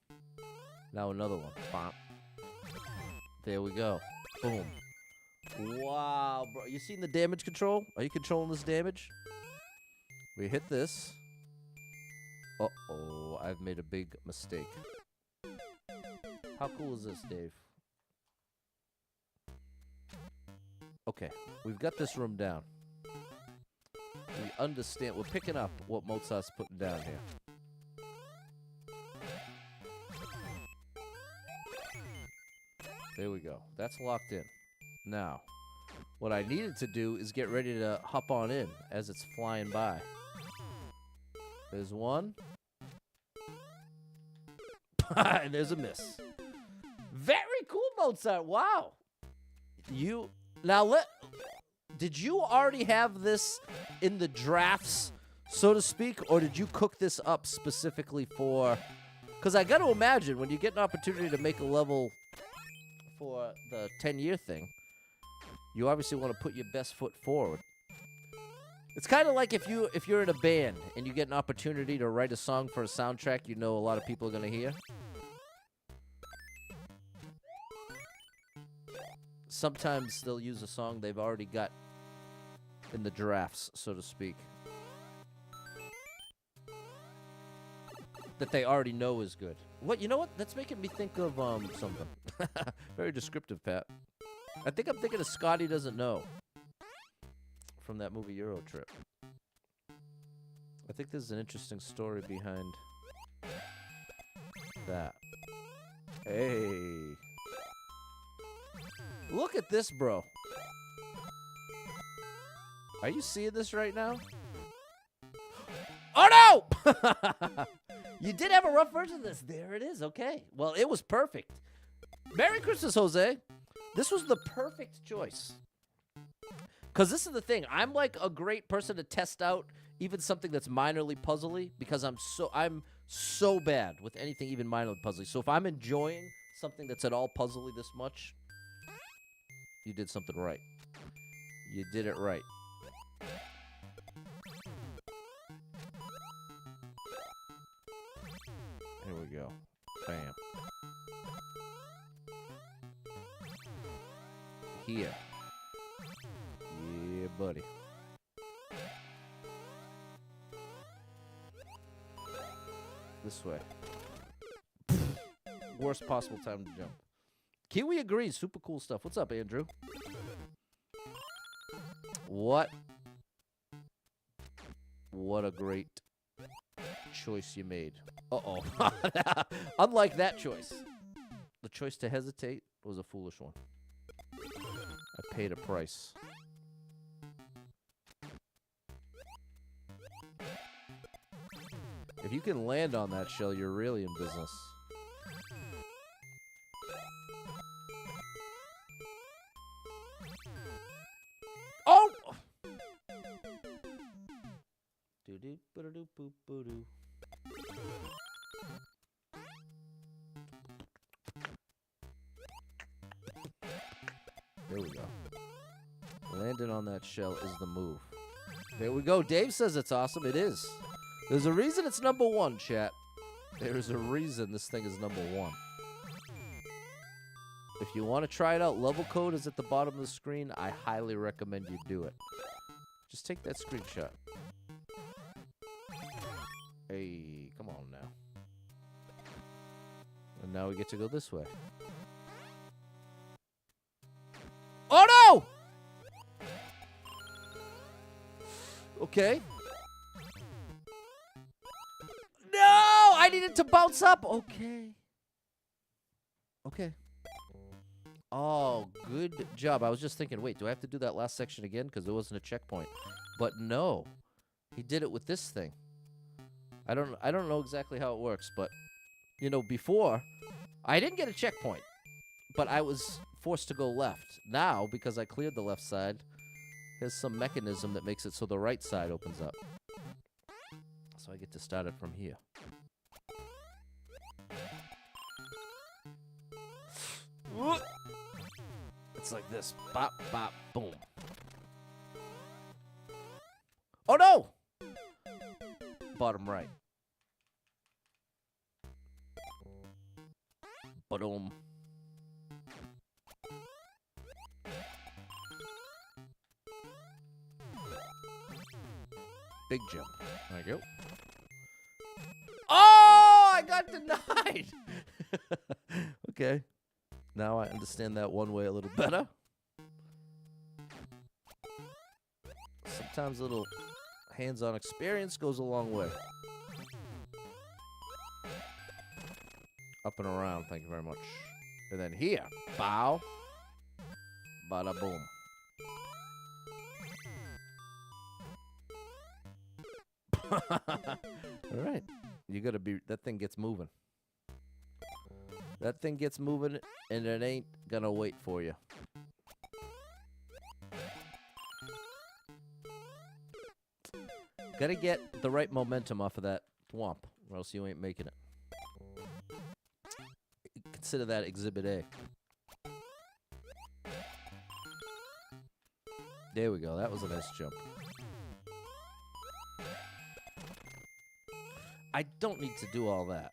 A: Now another one. Pop. There we go. Boom. Wow, bro. You seen the damage control? Are you controlling this damage? We hit this. Uh-oh, I've made a big mistake. How cool is this, Dave? Okay, we've got this room down. We understand. We're picking up what Mozart's putting down here. There we go. That's locked in. Now, What I needed to do is get ready to hop on in as it's flying by. There's one. And there's a miss. Very cool, Mozart. Wow. Did you already have this in the drafts, so to speak, or did you cook this up specifically for... Because I got to imagine when you get an opportunity to make a level for the 10-year thing, you obviously want to put your best foot forward. It's kind of like if you're in a band and you get an opportunity to write a song for a soundtrack you know a lot of people are going to hear. Sometimes they'll use a song they've already got in the drafts, so to speak, that they already know is good. What? You know what? That's making me think of something. Very descriptive, Pat. I think I'm thinking of Scotty Doesn't Know from that movie Euro Trip. I think there's an interesting story behind that. Hey. Look at this, bro. Are you seeing this right now? Oh, no! You did have a rough version of this. There it is. Okay. Well, it was perfect. Merry Christmas, Jose. This was the perfect choice. Because this is the thing. I'm like a great person to test out even something that's minorly puzzly because I'm so bad with anything even minorly puzzly. So if I'm enjoying something that's at all puzzly this much, you did something right. You did it right. Here we go. Bam. Here. Yeah, buddy. This way. Worst possible time to jump. Kiwi agrees. Super cool stuff. What's up, Andrew? What a great choice you made. Uh-oh. Unlike that choice. The choice to hesitate was a foolish one. I paid a price. If you can land on that shell, you're really in business. Oh! Do-do, ba-da-do, boop-ba-doo. There we go. Landing on that shell is the move. There we go. Dave says it's awesome. It is. There's a reason it's number one, chat. There's a reason this thing is number one. If you want to try it out, level code is at the bottom of the screen. I highly recommend you do it. Just take that screenshot. Hey, come on now. And now we get to go this way. Oh, no! Okay. No! I needed to bounce up. Okay. Okay. Oh, good job. I was just thinking, wait, do I have to do that last section again? Because there wasn't a checkpoint. But no. He did it with this thing. I don't know exactly how it works, but, you know, before, I didn't get a checkpoint. But I was forced to go left. Now, because I cleared the left side, there's some mechanism that makes it so the right side opens up. So I get to start it from here. It's like this. Bop, bop, boom. Oh, no! Bottom right. Ba-dum. Big jump. There you go. Oh, I got denied. Okay. Now I understand that one way a little better. Sometimes a little hands-on experience goes a long way. Up and around, thank you very much. And then here, bow, bada boom. All right. You got to be, that thing gets moving. That thing gets moving, and it ain't going to wait for you. Got to get the right momentum off of that thwomp, or else you ain't making it. Consider that Exhibit A. There we go. That was a nice jump. I don't need to do all that.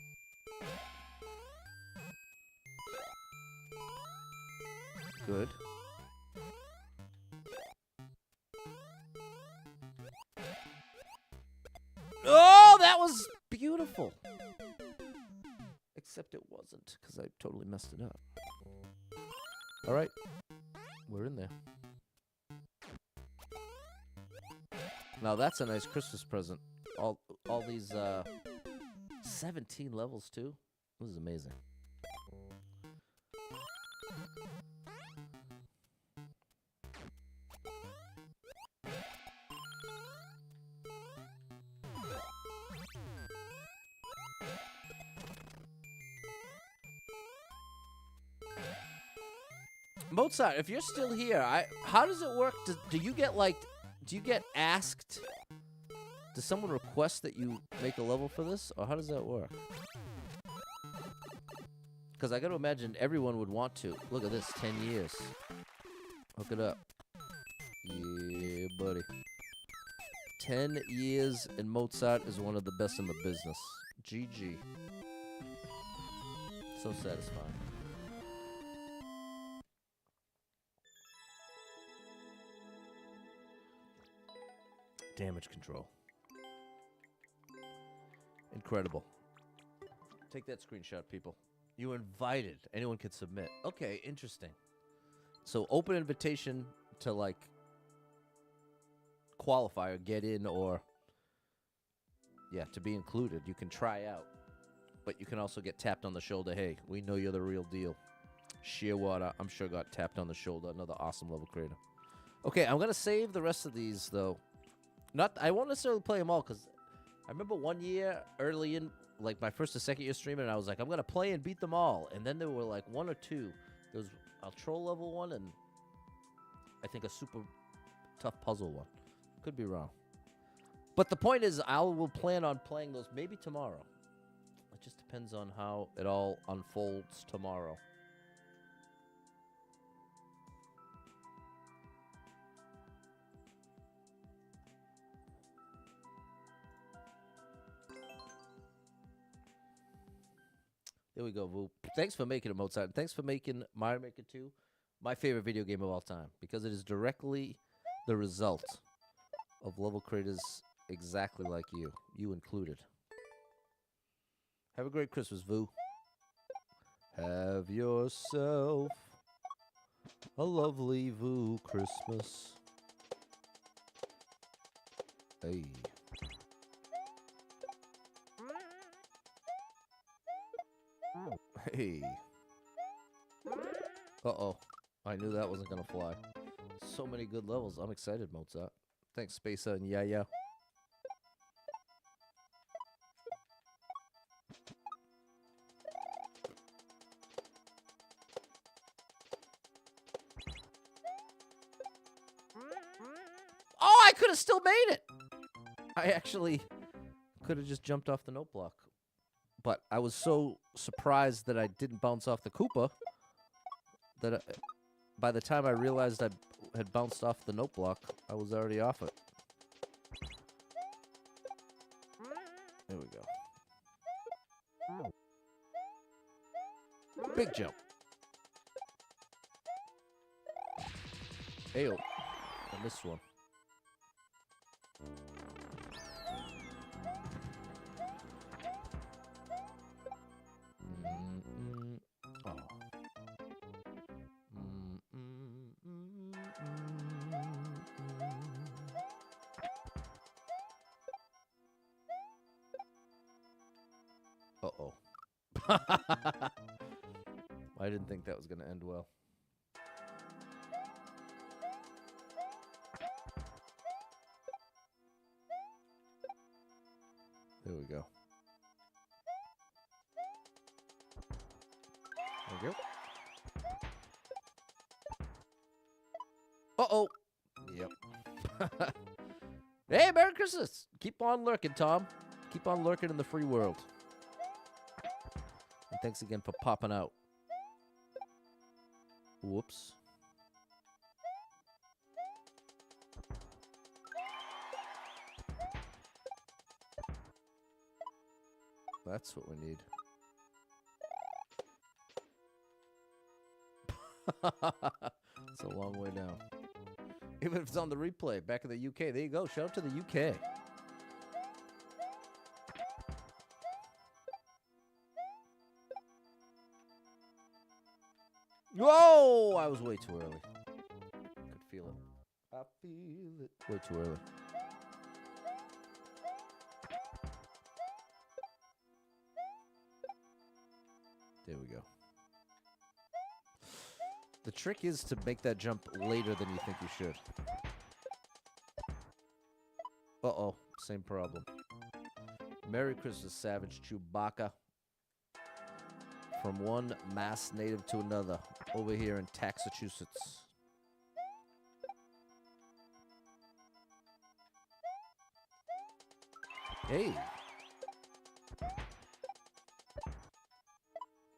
A: Good. Oh, that was beautiful. Except it wasn't, because I totally messed it up. All right. We're in there. Now that's a nice Christmas present. All these 17 levels too. This is amazing. Mozart, if you're still here, how does it work? Do you get do you get asked? Does someone request that you make a level for this, or how does that work? Because I got to imagine everyone would want to. Look at this, 10 years. Hook it up. Yeah, buddy. 10 years, and Mozart is one of the best in the business. GG. So satisfying. Damage control. Incredible. Take that screenshot, people. You invited. Anyone can submit. Okay, interesting. So open invitation to qualify or get in, or to be included. You can try out, but you can also get tapped on the shoulder. Hey, we know you're the real deal. Shearwater, I'm sure, got tapped on the shoulder. Another awesome level creator. Okay, I'm gonna save the rest of these though. I won't necessarily play them all, because I remember one year early in, my first or second year streaming, and I was like, I'm going to play and beat them all. And then there were one or two. There was a troll level one, and I think a super tough puzzle one. Could be wrong. But the point is, I will plan on playing those maybe tomorrow. It just depends on how it all unfolds tomorrow. There we go, Vu. Thanks for making it, Mozart. Thanks for making Mario Maker 2 my favorite video game of all time, because it is directly the result of level creators exactly like you included. Have a great Christmas, Vu. Have yourself a lovely Vu Christmas. Hey. Hey. Uh-oh. I knew that wasn't going to fly. So many good levels. I'm excited, Mozart. Thanks, Spacer and yeah. Oh, I could have still made it. I actually could have just jumped off the note block. But I was so surprised that I didn't bounce off the Koopa that by the time I realized I had bounced off the note block, I was already off it. There we go. Big jump. Ayo. I missed one. Uh-oh. I didn't think that was going to end well. There we go. There we go. Uh-oh. Yep. Hey, Merry Christmas. Keep on lurking, Tom. Keep on lurking in the free world. And thanks again for popping out. Whoops. That's what we need. It's a long way down. Even if it's on the replay back in the UK. There you go. Shout out to the UK. Whoa! I was way too early. Could feel it. I feel it. Way too early. There we go. The trick is to make that jump later than you think you should. Uh-oh. Same problem. Merry Christmas, Savage Chewbacca. From one mass native to another. Over here in Massachusetts. Hey.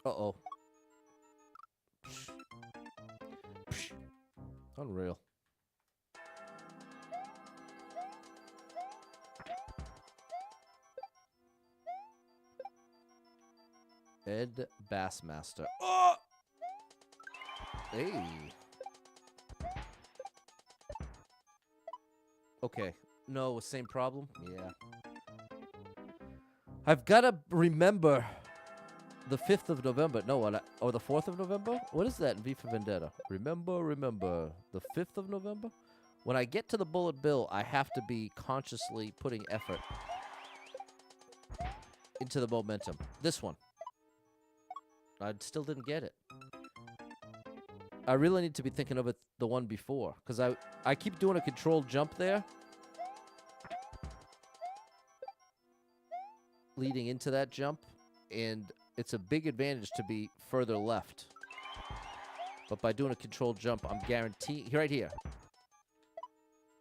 A: Uh-oh. Unreal. Ed Bassmaster. Oh! Hey. Okay. No, same problem? Yeah. I've got to remember the 5th of November. No, or the 4th of November? What is that in V for Vendetta? Remember. The 5th of November? When I get to the bullet bill, I have to be consciously putting effort into the momentum. This one. I still didn't get it. I really need to be thinking of it the one before. Because I keep doing a controlled jump there. Leading into that jump. And it's a big advantage to be further left. But by doing a controlled jump, I'm guaranteed... Right here.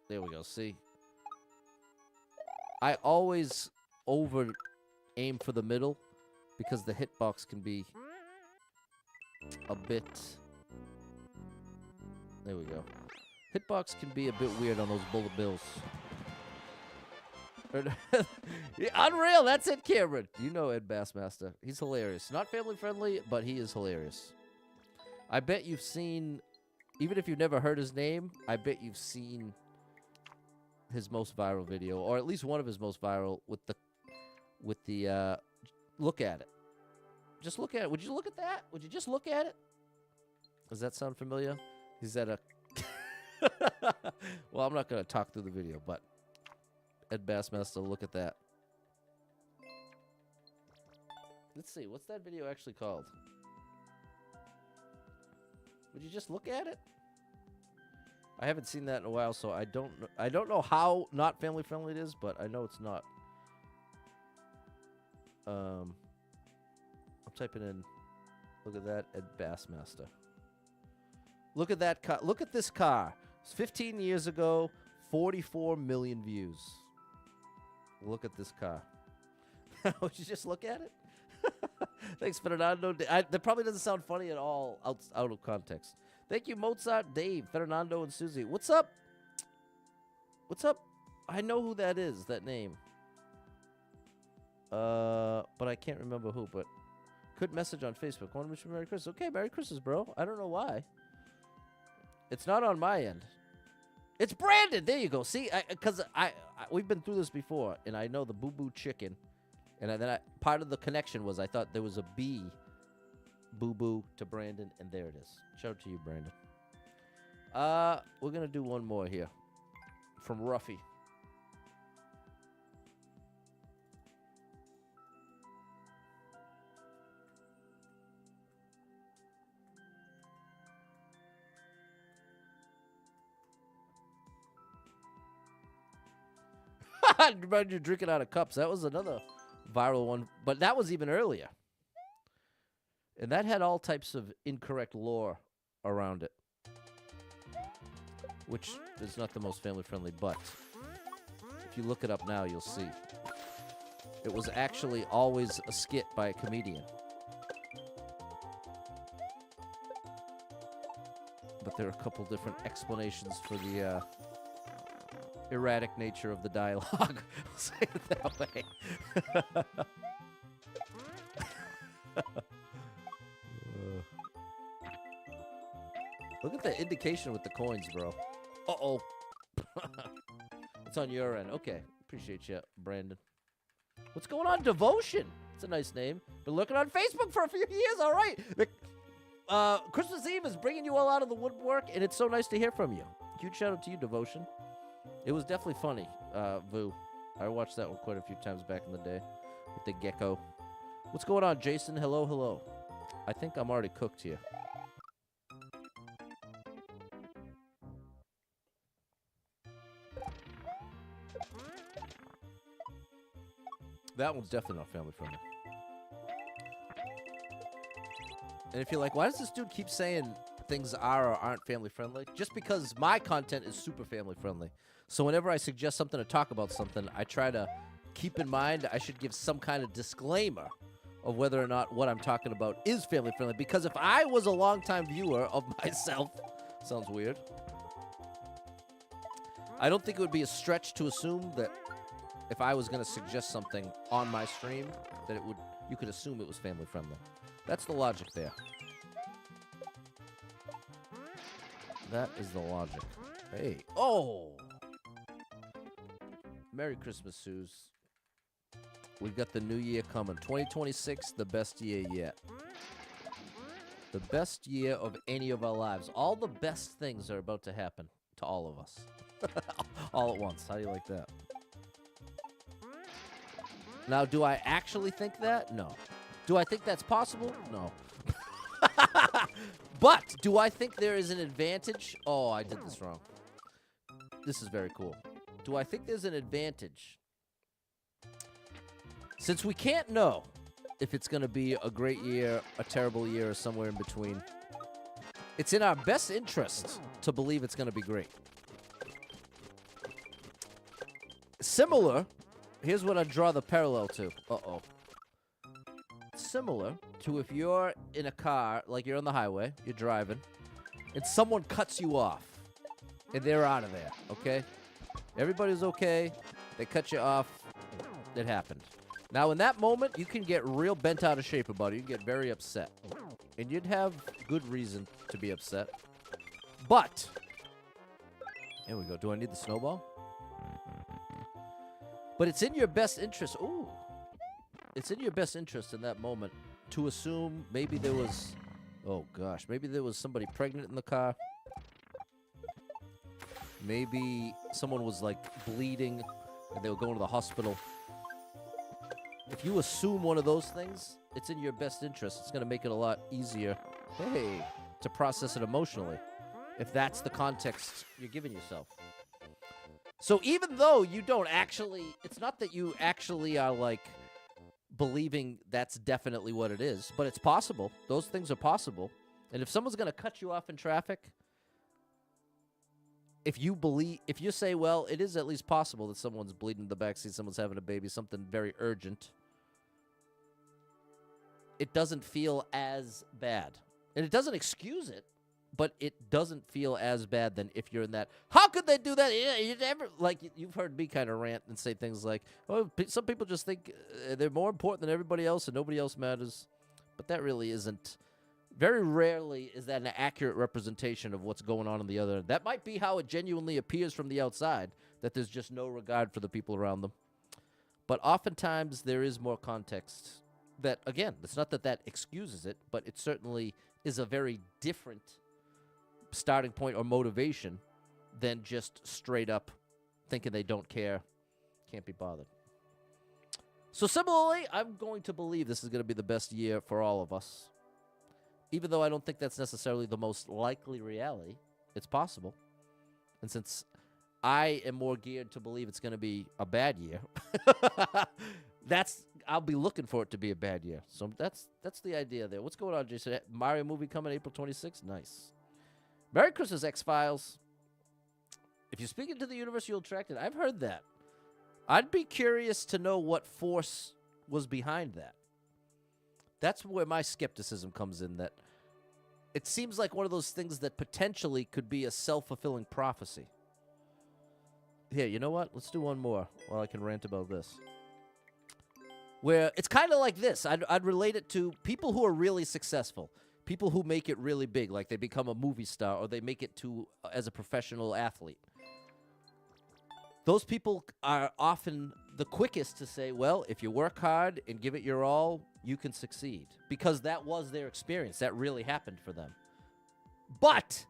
A: There we go. See? I always over aim for the middle. Because the hitbox can be a bit... There we go. Hitbox can be a bit weird on those bullet bills. Unreal, that's it, Cameron. You know Ed Bassmaster. He's hilarious. Not family friendly, but he is hilarious. I bet you've seen, even if you've never heard his name, I bet you've seen his most viral video, or at least one of his most viral with the look at it. Just look at it. Would you look at that? Would you just look at it? Does that sound familiar? Is that a... Well, I'm not going to talk through the video, but Ed Bassmaster, look at that. Let's see. What's that video actually called? Would you just look at it? I haven't seen that in a while, so I don't know how not family friendly it is, but I know it's not. I'm typing in. Look at that, Ed Bassmaster. Look at that car. Look at this car. It's 15 years ago, 44 million views. Look at this car. Would you just look at it? Thanks, Fernando. That probably doesn't sound funny at all out of context. Thank you, Mozart, Dave, Fernando, and Susie. What's up? What's up? I know who that is, that name. But I can't remember who, but could message on Facebook. Want to wish you Merry Christmas. Okay, Merry Christmas, bro. I don't know why. It's not on my end. It's Brandon. There you go. See, because we've been through this before, and I know the Boo Boo Chicken. And then part of the connection was I thought there was a B, Boo Boo, to Brandon, and there it is. Shout out to you, Brandon. We're going to do one more here from Ruffy. You're drinking out of cups. That was another viral one, but that was even earlier. And that had all types of incorrect lore around it, which is not the most family-friendly, but if you look it up now, you'll see. It was actually always a skit by a comedian. But there are a couple different explanations for the erratic nature of the dialogue. I'll say it that way. Look at the indication with the coins, bro. Uh-oh. It's on your end. Okay. Appreciate you, Brandon. What's going on? Devotion. It's a nice name. Been looking on Facebook for a few years. All right. Christmas Eve is bringing you all out of the woodwork, and it's so nice to hear from you. Huge shout out to you, Devotion. It was definitely funny, Vu. I watched that one quite a few times back in the day with the gecko. What's going on, Jason? Hello, hello. I think I'm already cooked here. That one's definitely not family friendly. And if you're like, why does this dude keep saying things are or aren't family friendly? Just because my content is super family friendly. So whenever I suggest something to talk about something, I try to keep in mind I should give some kind of disclaimer of whether or not what I'm talking about is family friendly. Because if I was a longtime viewer of myself, sounds weird, I don't think it would be a stretch to assume that if I was going to suggest something on my stream, that it would, you could assume it was family friendly. That's the logic there. That is the logic. Hey. Oh! Merry Christmas, Suze. We've got the new year coming. 2026, the best year yet. The best year of any of our lives. All the best things are about to happen to all of us. All at once. How do you like that? Now, do I actually think that? No. Do I think that's possible? No. But do I think there is an advantage? Oh, I did this wrong. This is very cool. Do I think there's an advantage? Since we can't know if it's going to be a great year, a terrible year, or somewhere in between, it's in our best interest to believe it's going to be great. Similar, here's what I draw the parallel to. Uh-oh. Similar to if you're in a car, like you're on the highway, you're driving, and someone cuts you off, and they're out of there, okay? Everybody's okay. They cut you off. It happened. Now, in that moment, you can get real bent out of shape about it. You get very upset. And you'd have good reason to be upset. But, here we go. Do I need the snowball? But it's in your best interest. Ooh. It's in your best interest in that moment to assume maybe there was, oh gosh, maybe there was somebody pregnant in the car. Maybe someone was like bleeding and they were going to the hospital. If you assume one of those things, it's in your best interest. It's going to make it a lot easier, hey, to process it emotionally, if that's the context you're giving yourself. So even though you don't actually, it's not that you actually are like believing that's definitely what it is, but it's possible. Those things are possible. And if someone's going to cut you off in traffic, if you say, well, it is at least possible that someone's bleeding in the backseat, someone's having a baby, something very urgent, it doesn't feel as bad. And it doesn't excuse it, but it doesn't feel as bad than if you're in that. How could they do that? You never, like, you've heard me kind of rant and say things like, oh, some people just think they're more important than everybody else and nobody else matters. But that really isn't. Very rarely is that an accurate representation of what's going on the other end. That might be how it genuinely appears from the outside, that there's just no regard for the people around them. But oftentimes there is more context that, again, it's not that that excuses it, but it certainly is a very different starting point or motivation than just straight up thinking they don't care, can't be bothered. So similarly, I'm going to believe this is going to be the best year for all of us. Even though I don't think that's necessarily the most likely reality, it's possible. And since I am more geared to believe it's going to be a bad year, I'll be looking for it to be a bad year. So that's the idea there. What's going on, Jason? Mario movie coming April 26th? Nice. Merry Christmas, X-Files. If you're speaking to the universe, you'll attract it. I've heard that. I'd be curious to know what force was behind that. That's where my skepticism comes in, that it seems like one of those things that potentially could be a self-fulfilling prophecy. Here, you know what? Let's do one more while I can rant about this. Where it's kind of like this. I'd relate it to people who are really successful. People who make it really big, like they become a movie star or they make it to as a professional athlete. Those people are often the quickest to say, well, if you work hard and give it your all, you can succeed. Because that was their experience. That really happened for them. But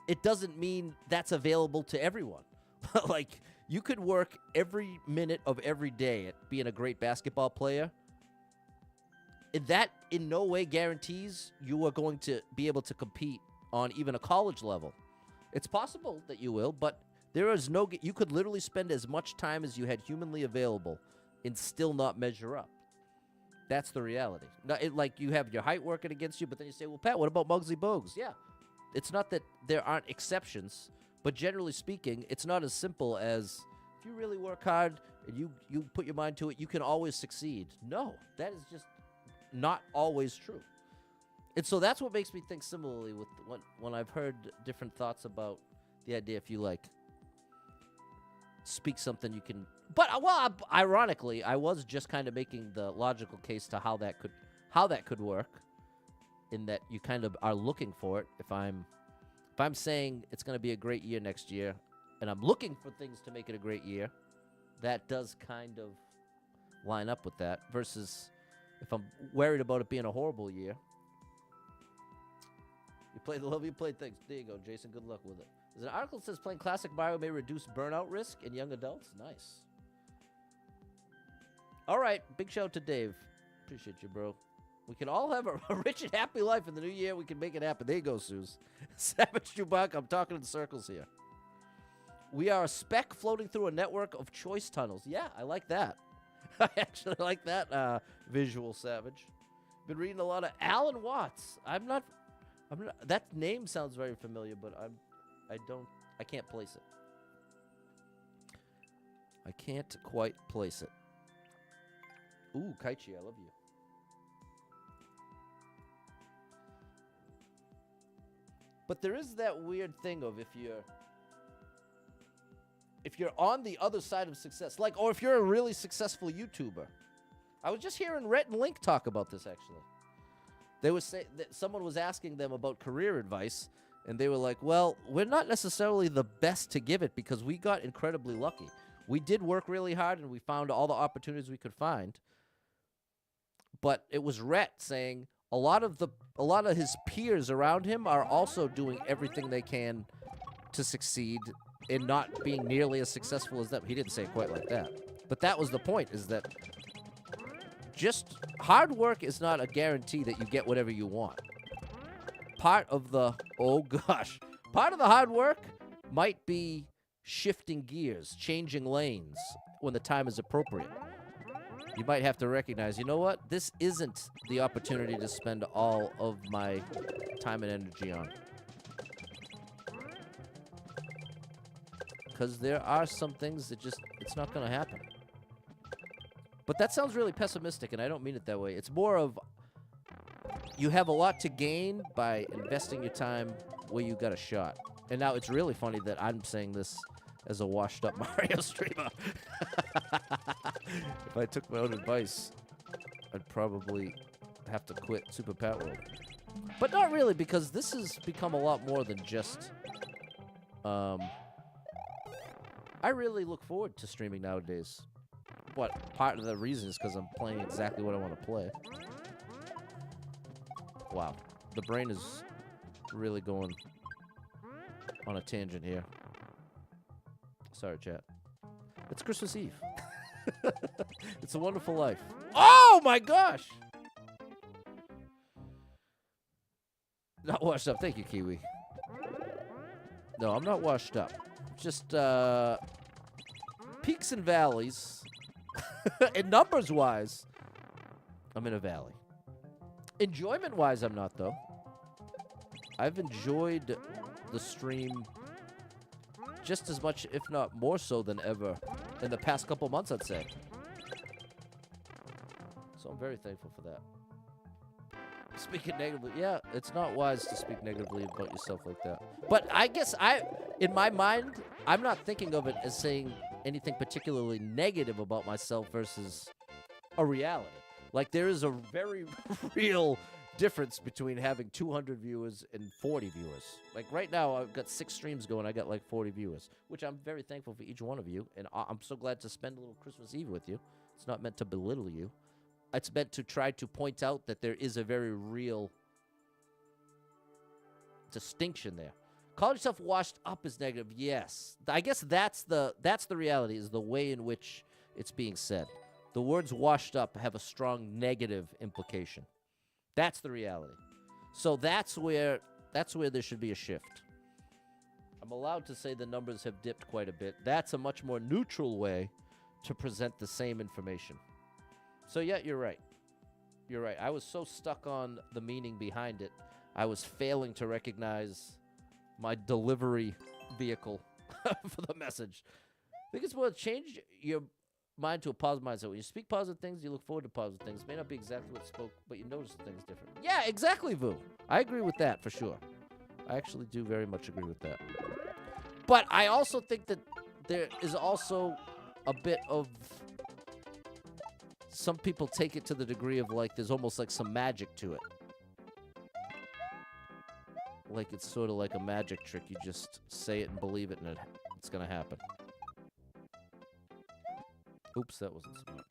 A: it doesn't mean that's available to everyone. Like, you could work every minute of every day at being a great basketball player. And that in no way guarantees you are going to be able to compete on even a college level. It's possible that you will, but there is no... You could literally spend as much time as you had humanly available and still not measure up. That's the reality. Now, like, you have your height working against you, but then you say, well, Pat, what about Muggsy Bogues? Yeah. It's not that there aren't exceptions, but generally speaking, it's not as simple as if you really work hard and you put your mind to it, you can always succeed. No, that is just not always true. And so that's what makes me think similarly with when I've heard different thoughts about the idea if you, like, speak something you can... But, well, ironically, I was just kind of making the logical case to how that could work, in that you kind of are looking for it. If I'm saying it's going to be a great year next year, and I'm looking for things to make it a great year, that does kind of line up with that, versus if I'm worried about it being a horrible year. You play the love, you play things. There you go, Jason. Good luck with it. There's an article that says playing classic Mario may reduce burnout risk in young adults. Nice. All right, big shout out to Dave. Appreciate you, bro. We can all have a rich and happy life in the new year. We can make it happen. There you go, Suze. Savage Chewbacca, I'm talking in circles here. We are a speck floating through a network of choice tunnels. Yeah, I like that. I actually like that visual, Savage. Been reading a lot of Alan Watts. I'm not, that name sounds very familiar, but I can't place it. I can't quite place it. Ooh, Kaichi, I love you. But there is that weird thing of if you're on the other side of success, like, or if you're a really successful YouTuber. I was just hearing Rhett and Link talk about this, actually. They would say that someone was asking them about career advice, and they were like, well, we're not necessarily the best to give it because we got incredibly lucky. We did work really hard, and we found all the opportunities we could find. But it was Rhett saying a lot of his peers around him are also doing everything they can to succeed and not being nearly as successful as them. He didn't say it quite like that. But that was the point, is that just hard work is not a guarantee that you get whatever you want. Part of the hard work might be shifting gears, changing lanes when the time is appropriate. You might have to recognize, you know what? This isn't the opportunity to spend all of my time and energy on. Because there are some things that just, it's not going to happen. But that sounds really pessimistic, and I don't mean it that way. It's more of, you have a lot to gain by investing your time where you got a shot. And now it's really funny that I'm saying this as a washed-up Mario streamer. If I took my own advice, I'd probably have to quit Super Pat World. But not really, because this has become a lot more than just... I really look forward to streaming nowadays. But part of the reason is because I'm playing exactly what I want to play. Wow. The brain is really going on a tangent here. Sorry, chat. It's Christmas Eve. It's a Wonderful Life. Oh my gosh! Not washed up. Thank you, Kiwi. No, I'm not washed up. Just peaks and valleys. And numbers-wise, I'm in a valley. Enjoyment-wise, I'm not, though. I've enjoyed the stream just as much, if not more so than ever in the past couple months, I'd say. So I'm very thankful for that. Speaking negatively, yeah, it's not wise to speak negatively about yourself like that. But I guess in my mind, I'm not thinking of it as saying anything particularly negative about myself versus a reality. Like, there is a very real difference between having 200 viewers and 40 viewers. Like, right now, I've got 6 streams going. I got, like, 40 viewers, which I'm very thankful for each one of you. And I'm so glad to spend a little Christmas Eve with you. It's not meant to belittle you. It's meant to try to point out that there is a very real distinction there. Call yourself washed up as negative, yes. I guess that's the reality, is the way in which it's being said. The words washed up have a strong negative implication. That's the reality. So that's where there should be a shift. I'm allowed to say the numbers have dipped quite a bit. That's a much more neutral way to present the same information. So, yeah, you're right. You're right. I was so stuck on the meaning behind it, I was failing to recognize my delivery vehicle for the message. I think it's more to change your mind to a positive mindset. When you speak positive things, you look forward to positive things. It may not be exactly what spoke, but you notice things different. Yeah, exactly, Vu. I agree with that for sure. I actually do very much agree with that. But I also think that there is also a bit of... Some people take it to the degree of, like, there's almost like some magic to it. Like, it's sort of like a magic trick. You just say it and believe it, and it's going to happen. Oops, that wasn't smart.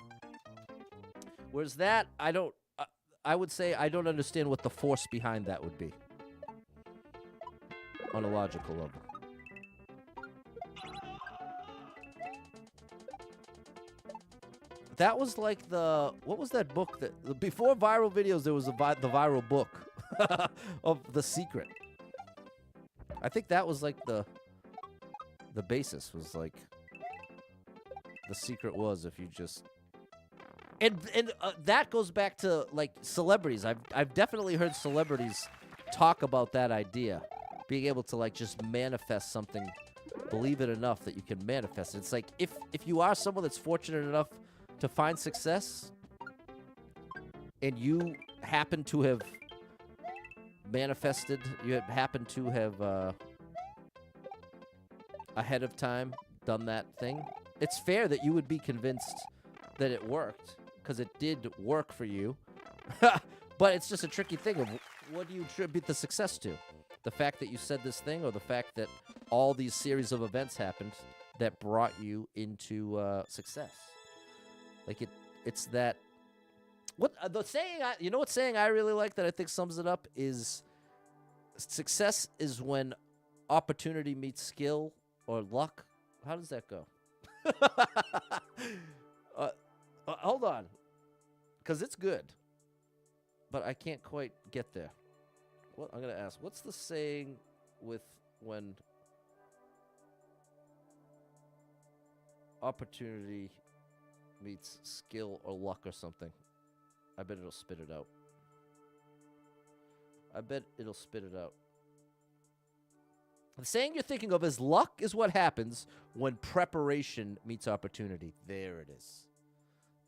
A: Whereas that, I would say I don't understand what the force behind that would be. On a logical level. That was like what was that book that, before viral videos, there was the viral book of The Secret. I think that was like the basis was like, the secret was if you just, and that goes back to like celebrities. I've definitely heard celebrities talk about that idea, being able to like just manifest something, believe it enough that you can manifest it. It's like if you are someone that's fortunate enough to find success, and you happen to have manifested, you happen to have ahead of time done that thing, it's fair that you would be convinced that it worked, because it did work for you. But it's just a tricky thing of what do you attribute the success to? The fact that you said this thing, or the fact that all these series of events happened that brought you into success? Like it's that. What the saying? You know what saying I really like that I think sums it up is, success is when opportunity meets skill or luck. How does that go? Hold on, because it's good, but I can't quite get there. What I'm gonna ask? What's the saying with when opportunity meets skill or luck or something? I bet it'll spit it out. The saying you're thinking of is, luck is what happens when preparation meets opportunity. There it is.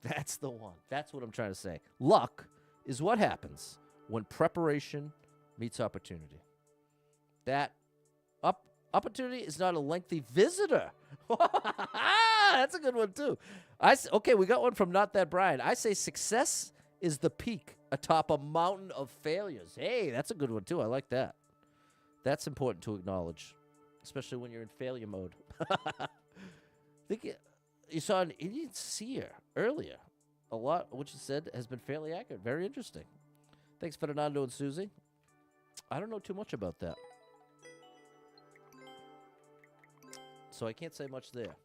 A: That's the one. That's what I'm trying to say. Luck is what happens when preparation meets opportunity. That opportunity is not a lengthy visitor. That's a good one, too. Okay, we got one from Not That Brian. I say success is the peak atop a mountain of failures. Hey, that's a good one, too. I like that. That's important to acknowledge, especially when you're in failure mode. I think you saw an Indian seer earlier. A lot of what you said has been fairly accurate. Very interesting. Thanks, Fernando and Susie. I don't know too much about that, so I can't say much there.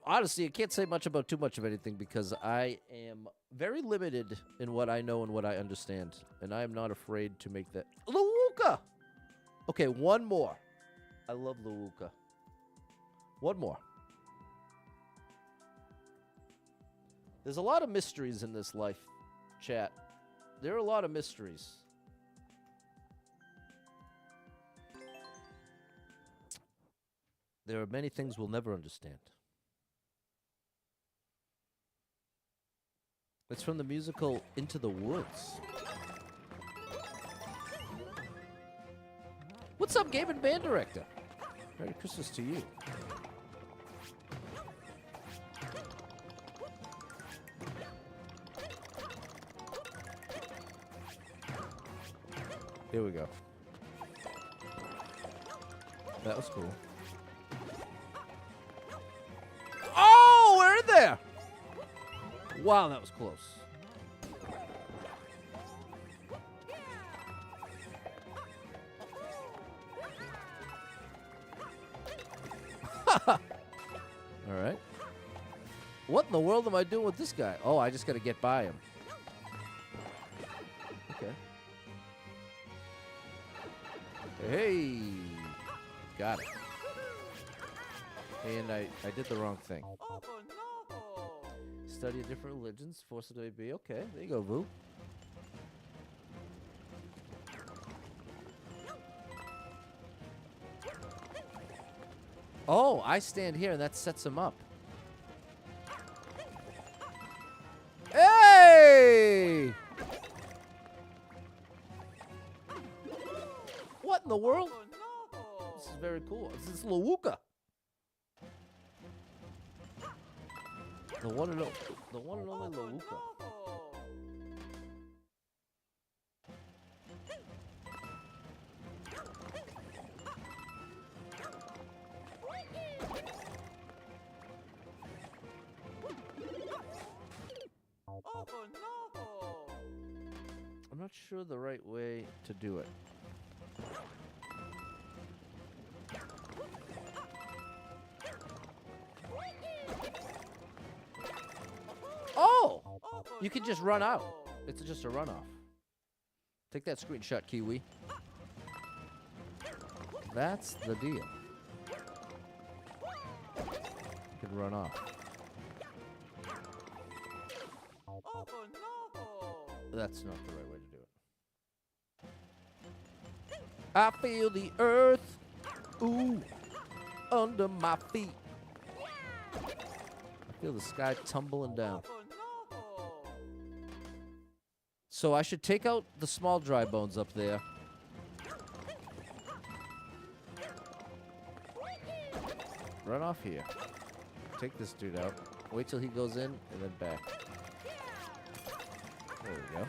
A: Honestly, I can't say much about too much of anything because I am very limited in what I know and what I understand, and I am not afraid to make that. Luuka! Okay, one more. I love Luuka. One more. There's a lot of mysteries in this life, chat. There are a lot of mysteries. There are many things we'll never understand. It's from the musical Into the Woods. What's up, game and band director? Merry Christmas to you. Here we go. That was cool. Oh, we're in there! Wow, that was close. All right. What in the world am I doing with this guy? Oh, I just got to get by him. Okay. Hey. Got it. And I did the wrong thing. Study different religions, force it to be. Okay, there you go, Boo. Oh, I stand here and that sets him up. Hey! What in the world? This is very cool. This is Lawuka. The one and only Lawuka. I'm not sure the right way to do it. Oh! You can just run out. It's just a runoff. Take that screenshot, Kiwi. That's the deal. You can run off. That's not the right way to do it. I feel the earth, ooh, under my feet. I feel the sky tumbling down. So I should take out the small dry bones up there. Run off here. Take this dude out. Wait till he goes in and then back. There we go.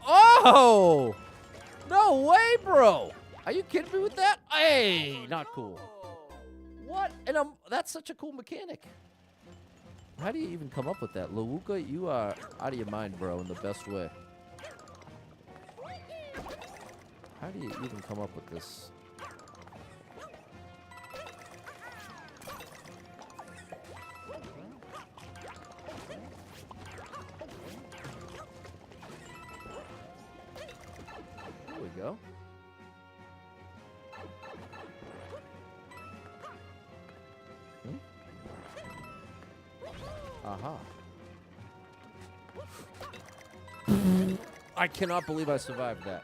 A: Oh! No way, bro! Are you kidding me with that? Hey, not cool. What? And that's such a cool mechanic. How do you even come up with that? Lawuka, you are out of your mind, bro, in the best way. How do you even come up with this? There we go. Aha. I cannot believe I survived that.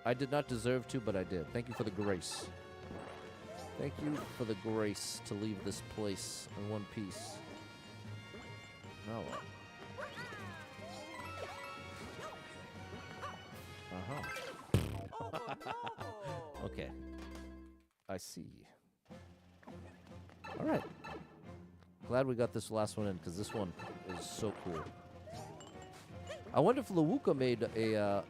A: I did not deserve to, but I did. Thank you for the grace. Thank you for the grace to leave this place in one piece. Now what? Uh-huh. Okay. I see. All right. Glad we got this last one in, because this one is so cool. I wonder if Lawuka made a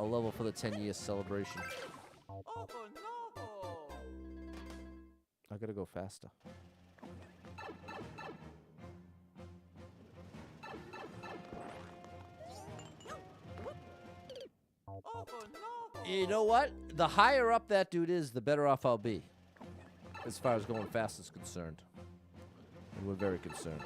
A: level for the 10-year celebration. I gotta go faster. You know what? The higher up that dude is, the better off I'll be. As far as going fast is concerned. And we're very concerned.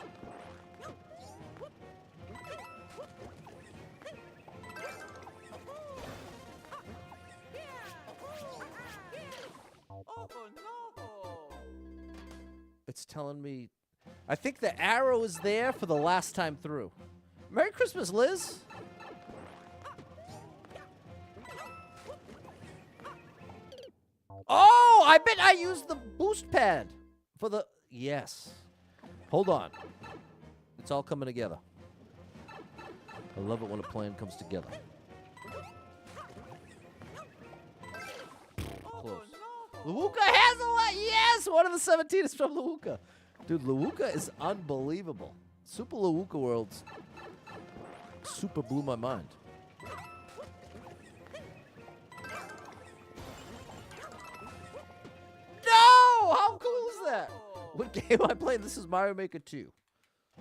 A: It's telling me. I think the arrow is there for the last time through. Merry Christmas, Liz. Oh, I bet I used the boost pad for the... Yes. Hold on. It's all coming together. I love it when a plan comes together. Close. Lewuka has a lot. Yes, one of the 17 is from Lewuka. Dude, Lewuka is unbelievable. Super Lewuka Worlds super blew my mind. No! How cool is that? What game am I playing? This is Mario Maker 2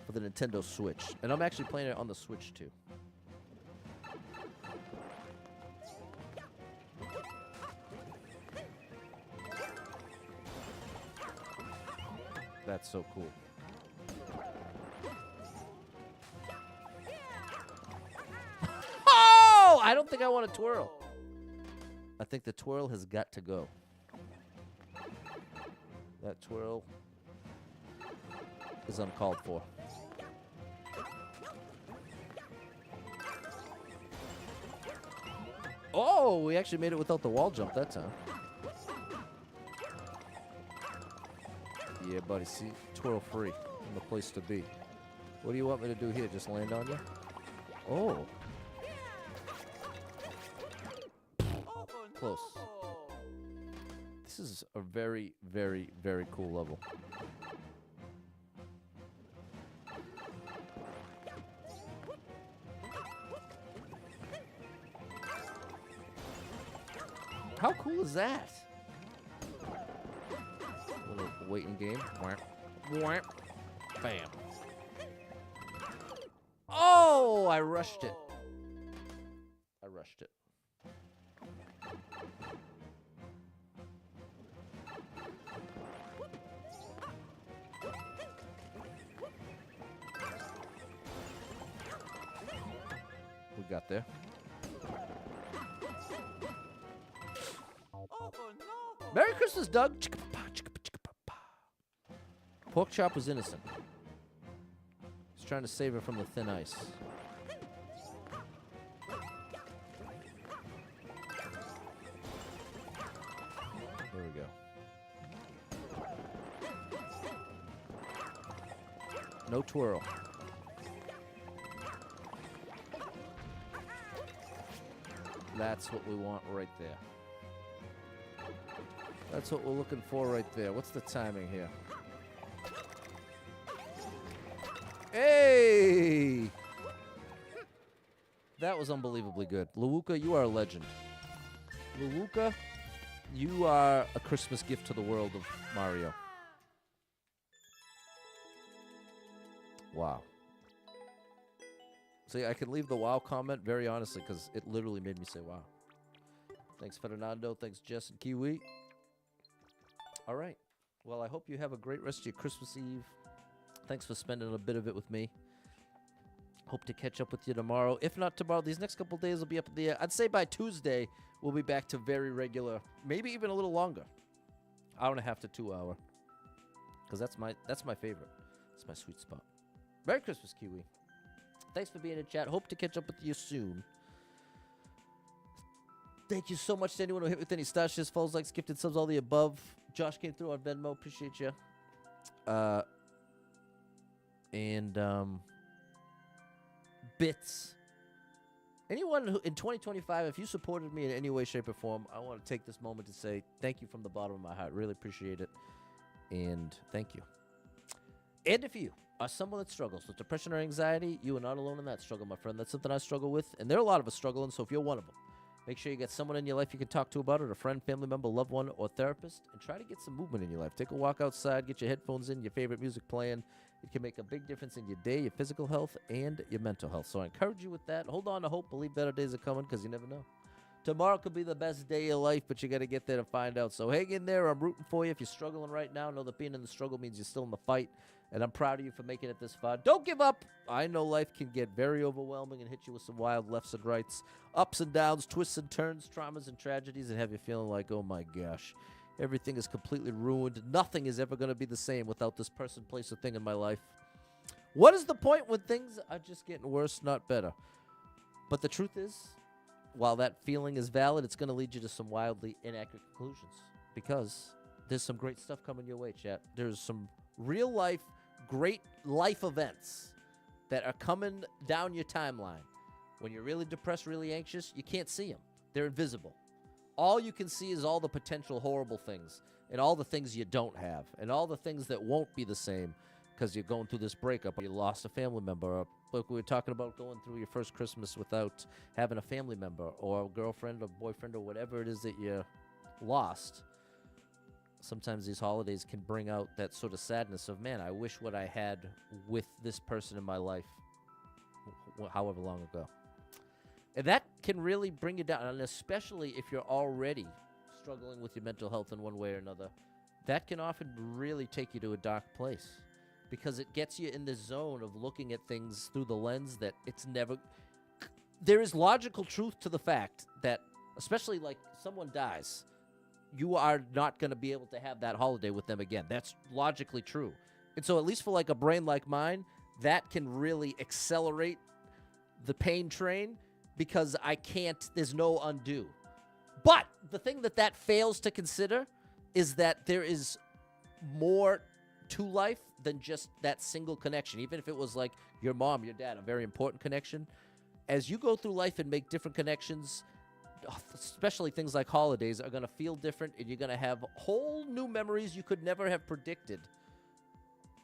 A: for the Nintendo Switch. And I'm actually playing it on the Switch too. That's so cool. Oh! I don't think I want to twirl. I think the twirl has got to go. That twirl is uncalled for. Oh, we actually made it without the wall jump that time. Yeah, buddy, see? Twirl free. I'm the place to be. What do you want me to do here? Just land on you? Oh. Close. This is a very, very, very cool level. How cool is that? Little waiting game. Bam. Oh, I rushed it. I rushed it. We got there. Merry Christmas, Doug. Pork chop was innocent. He's trying to save her from the thin ice. There we go. No twirl. That's what we want right there. That's what we're looking for right there. What's the timing here? Hey! That was unbelievably good. Lewuka, you are a legend. Lewuka, you are a Christmas gift to the world of Mario. Wow. See, I can leave the wow comment very honestly because it literally made me say wow. Thanks, Fernando. Thanks, Jess and Kiwi. All right. Well, I hope you have a great rest of your Christmas Eve. Thanks for spending a bit of it with me. Hope to catch up with you tomorrow. If not tomorrow, these next couple days will be up in the air. I'd say by Tuesday, we'll be back to very regular, maybe even a little longer. Hour and a half to 2 hour. Because that's my favorite. It's my sweet spot. Merry Christmas, Kiwi. Thanks for being in chat. Hope to catch up with you soon. Thank you so much to anyone who hit with any stashes, follows, likes, gifted subs, all the above. Josh came through on Venmo. Appreciate you. Bits. Anyone who in 2025, if you supported me in any way, shape, or form, I want to take this moment to say thank you from the bottom of my heart. Really appreciate it. And thank you. And if you are someone that struggles with depression or anxiety, you are not alone in that struggle, my friend. That's something I struggle with. And there are a lot of us struggling, so if you're one of them, make sure you get someone in your life you can talk to about it, a friend, family member, loved one, or therapist, and try to get some movement in your life. Take a walk outside, get your headphones in, your favorite music playing. It can make a big difference in your day, your physical health, and your mental health. So I encourage you with that. Hold on to hope. Believe better days are coming because you never know. Tomorrow could be the best day of your life, but you got to get there to find out. So hang in there. I'm rooting for you. If you're struggling right now, know that being in the struggle means you're still in the fight. And I'm proud of you for making it this far. Don't give up. I know life can get very overwhelming and hit you with some wild lefts and rights, ups and downs, twists and turns, traumas and tragedies, and have you feeling like, oh my gosh, Everything is completely ruined. Nothing is ever going to be the same without this person, place, or thing in my life. What is the point when things are just getting worse, not better? But the truth is, while that feeling is valid, it's going to lead you to some wildly inaccurate conclusions. Because there's some great stuff coming your way, chat. There's some real life, great life events that are coming down your timeline. When you're really depressed, really anxious, you can't see them. They're invisible. All you can see is all the potential horrible things and all the things you don't have and all the things that won't be the same because you're going through this breakup or you lost a family member. Or, look, we were talking about going through your first Christmas without having a family member or a girlfriend or boyfriend or whatever it is that you lost. Sometimes these holidays can bring out that sort of sadness of, man, I wish what I had with this person in my life however long ago. And that can really bring you down, and especially if you're already struggling with your mental health in one way or another, that can often really take you to a dark place because it gets you in the zone of looking at things through the lens that it's never... There is logical truth to the fact that, especially like someone dies, you are not going to be able to have that holiday with them again. That's logically true. And so at least for like a brain like mine, that can really accelerate the pain train because I can't, there's no undo. But the thing that fails to consider is that there is more to life than just that single connection. Even if it was like your mom, your dad, a very important connection. As you go through life and make different connections, especially things like holidays, are going to feel different, and you're going to have whole new memories you could never have predicted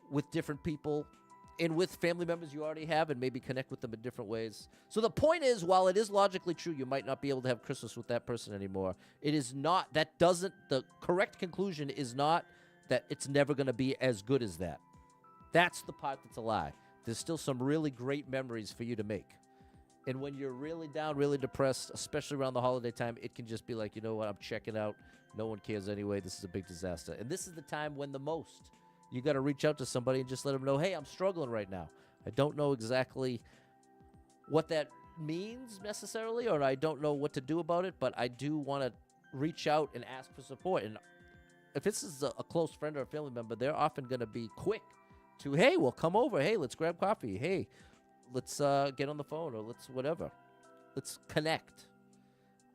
A: with different people and with family members you already have, and maybe connect with them in different ways. So the point is, while it is logically true you might not be able to have Christmas with that person anymore, it is not, that doesn't, the correct conclusion is not that it's never going to be as good as that. That's the part that's a lie. There's still some really great memories for you to make. And when you're really down, really depressed, especially around the holiday time, it can just be like, you know what, I'm checking out. No one cares anyway. This is a big disaster. And this is the time when the most you got to reach out to somebody and just let them know, hey, I'm struggling right now. I don't know exactly what that means necessarily, or I don't know what to do about it, but I do want to reach out and ask for support. And if this is a close friend or a family member, they're often going to be quick to, hey, well, come over. Hey, let's grab coffee. Hey, let's get on the phone, or let's whatever. Let's connect.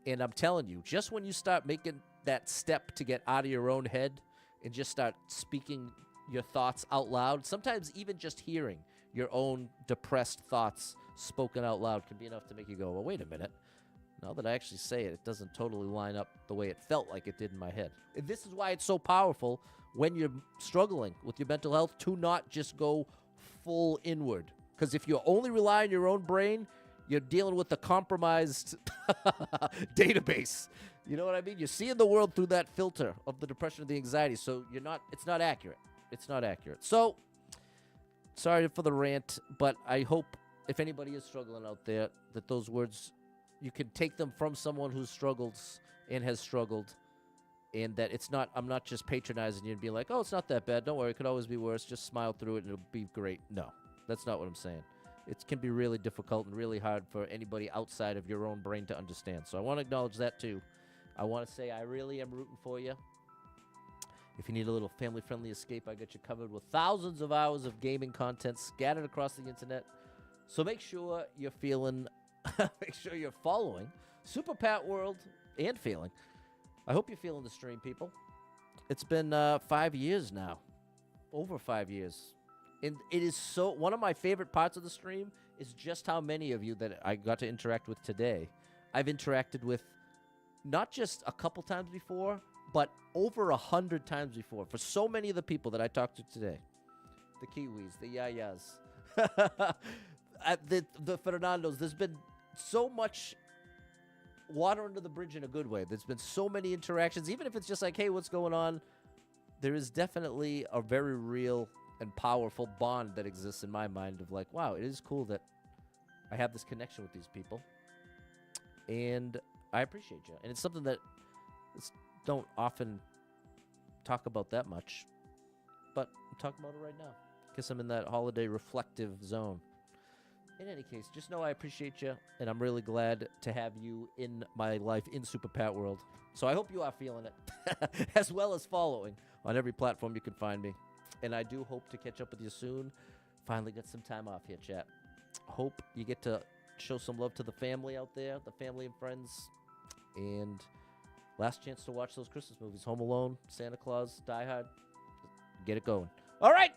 A: And I'm telling you, just when you start making that step to get out of your own head and just start speaking your thoughts out loud, sometimes even just hearing your own depressed thoughts spoken out loud can be enough to make you go, well, wait a minute. Now that I actually say it, it doesn't totally line up the way it felt like it did in my head. And this is why it's so powerful when you're struggling with your mental health to not just go full inward. Because if you only rely on your own brain, you're dealing with a compromised database. You know what I mean? You're seeing the world through that filter of the depression or the anxiety, so it's not accurate. It's not accurate. So, sorry for the rant, but I hope if anybody is struggling out there, that those words, you can take them from someone who struggles and has struggled, and that it's not, I'm not just patronizing you and being like, oh, it's not that bad. Don't worry, it could always be worse. Just smile through it and it'll be great. No, that's not what I'm saying. It can be really difficult and really hard for anybody outside of your own brain to understand. So I want to acknowledge that too. I want to say I really am rooting for you. If you need a little family-friendly escape, I got you covered with thousands of hours of gaming content scattered across the internet. So make sure you're following Super Pat World and feeling. I hope you're feeling the stream, people. It's been 5 years now. Over 5 years. And it is so, one of my favorite parts of the stream is just how many of you that I got to interact with today, I've interacted with not just a couple times before, but over 100 times before. For so many of the people that I talked to today, the Kiwis, the Yayas, the Fernandos, there's been so much water under the bridge in a good way. There's been so many interactions, even if it's just like, hey, what's going on? There is definitely a very real and powerful bond that exists in my mind of like, wow, it is cool that I have this connection with these people. And I appreciate you. And it's something that don't often talk about that much. But I'm talking about it right now. Guess I'm in that holiday reflective zone. In any case, just know I appreciate you, and I'm really glad to have you in my life in Super Pat World. So I hope you are feeling it, as well as following on every platform you can find me. And I do hope to catch up with you soon. Finally got some time off here, chat. Hope you get to show some love to the family out there, the family and friends. And last chance to watch those Christmas movies. Home Alone, Santa Claus, Die Hard. Get it going. All right.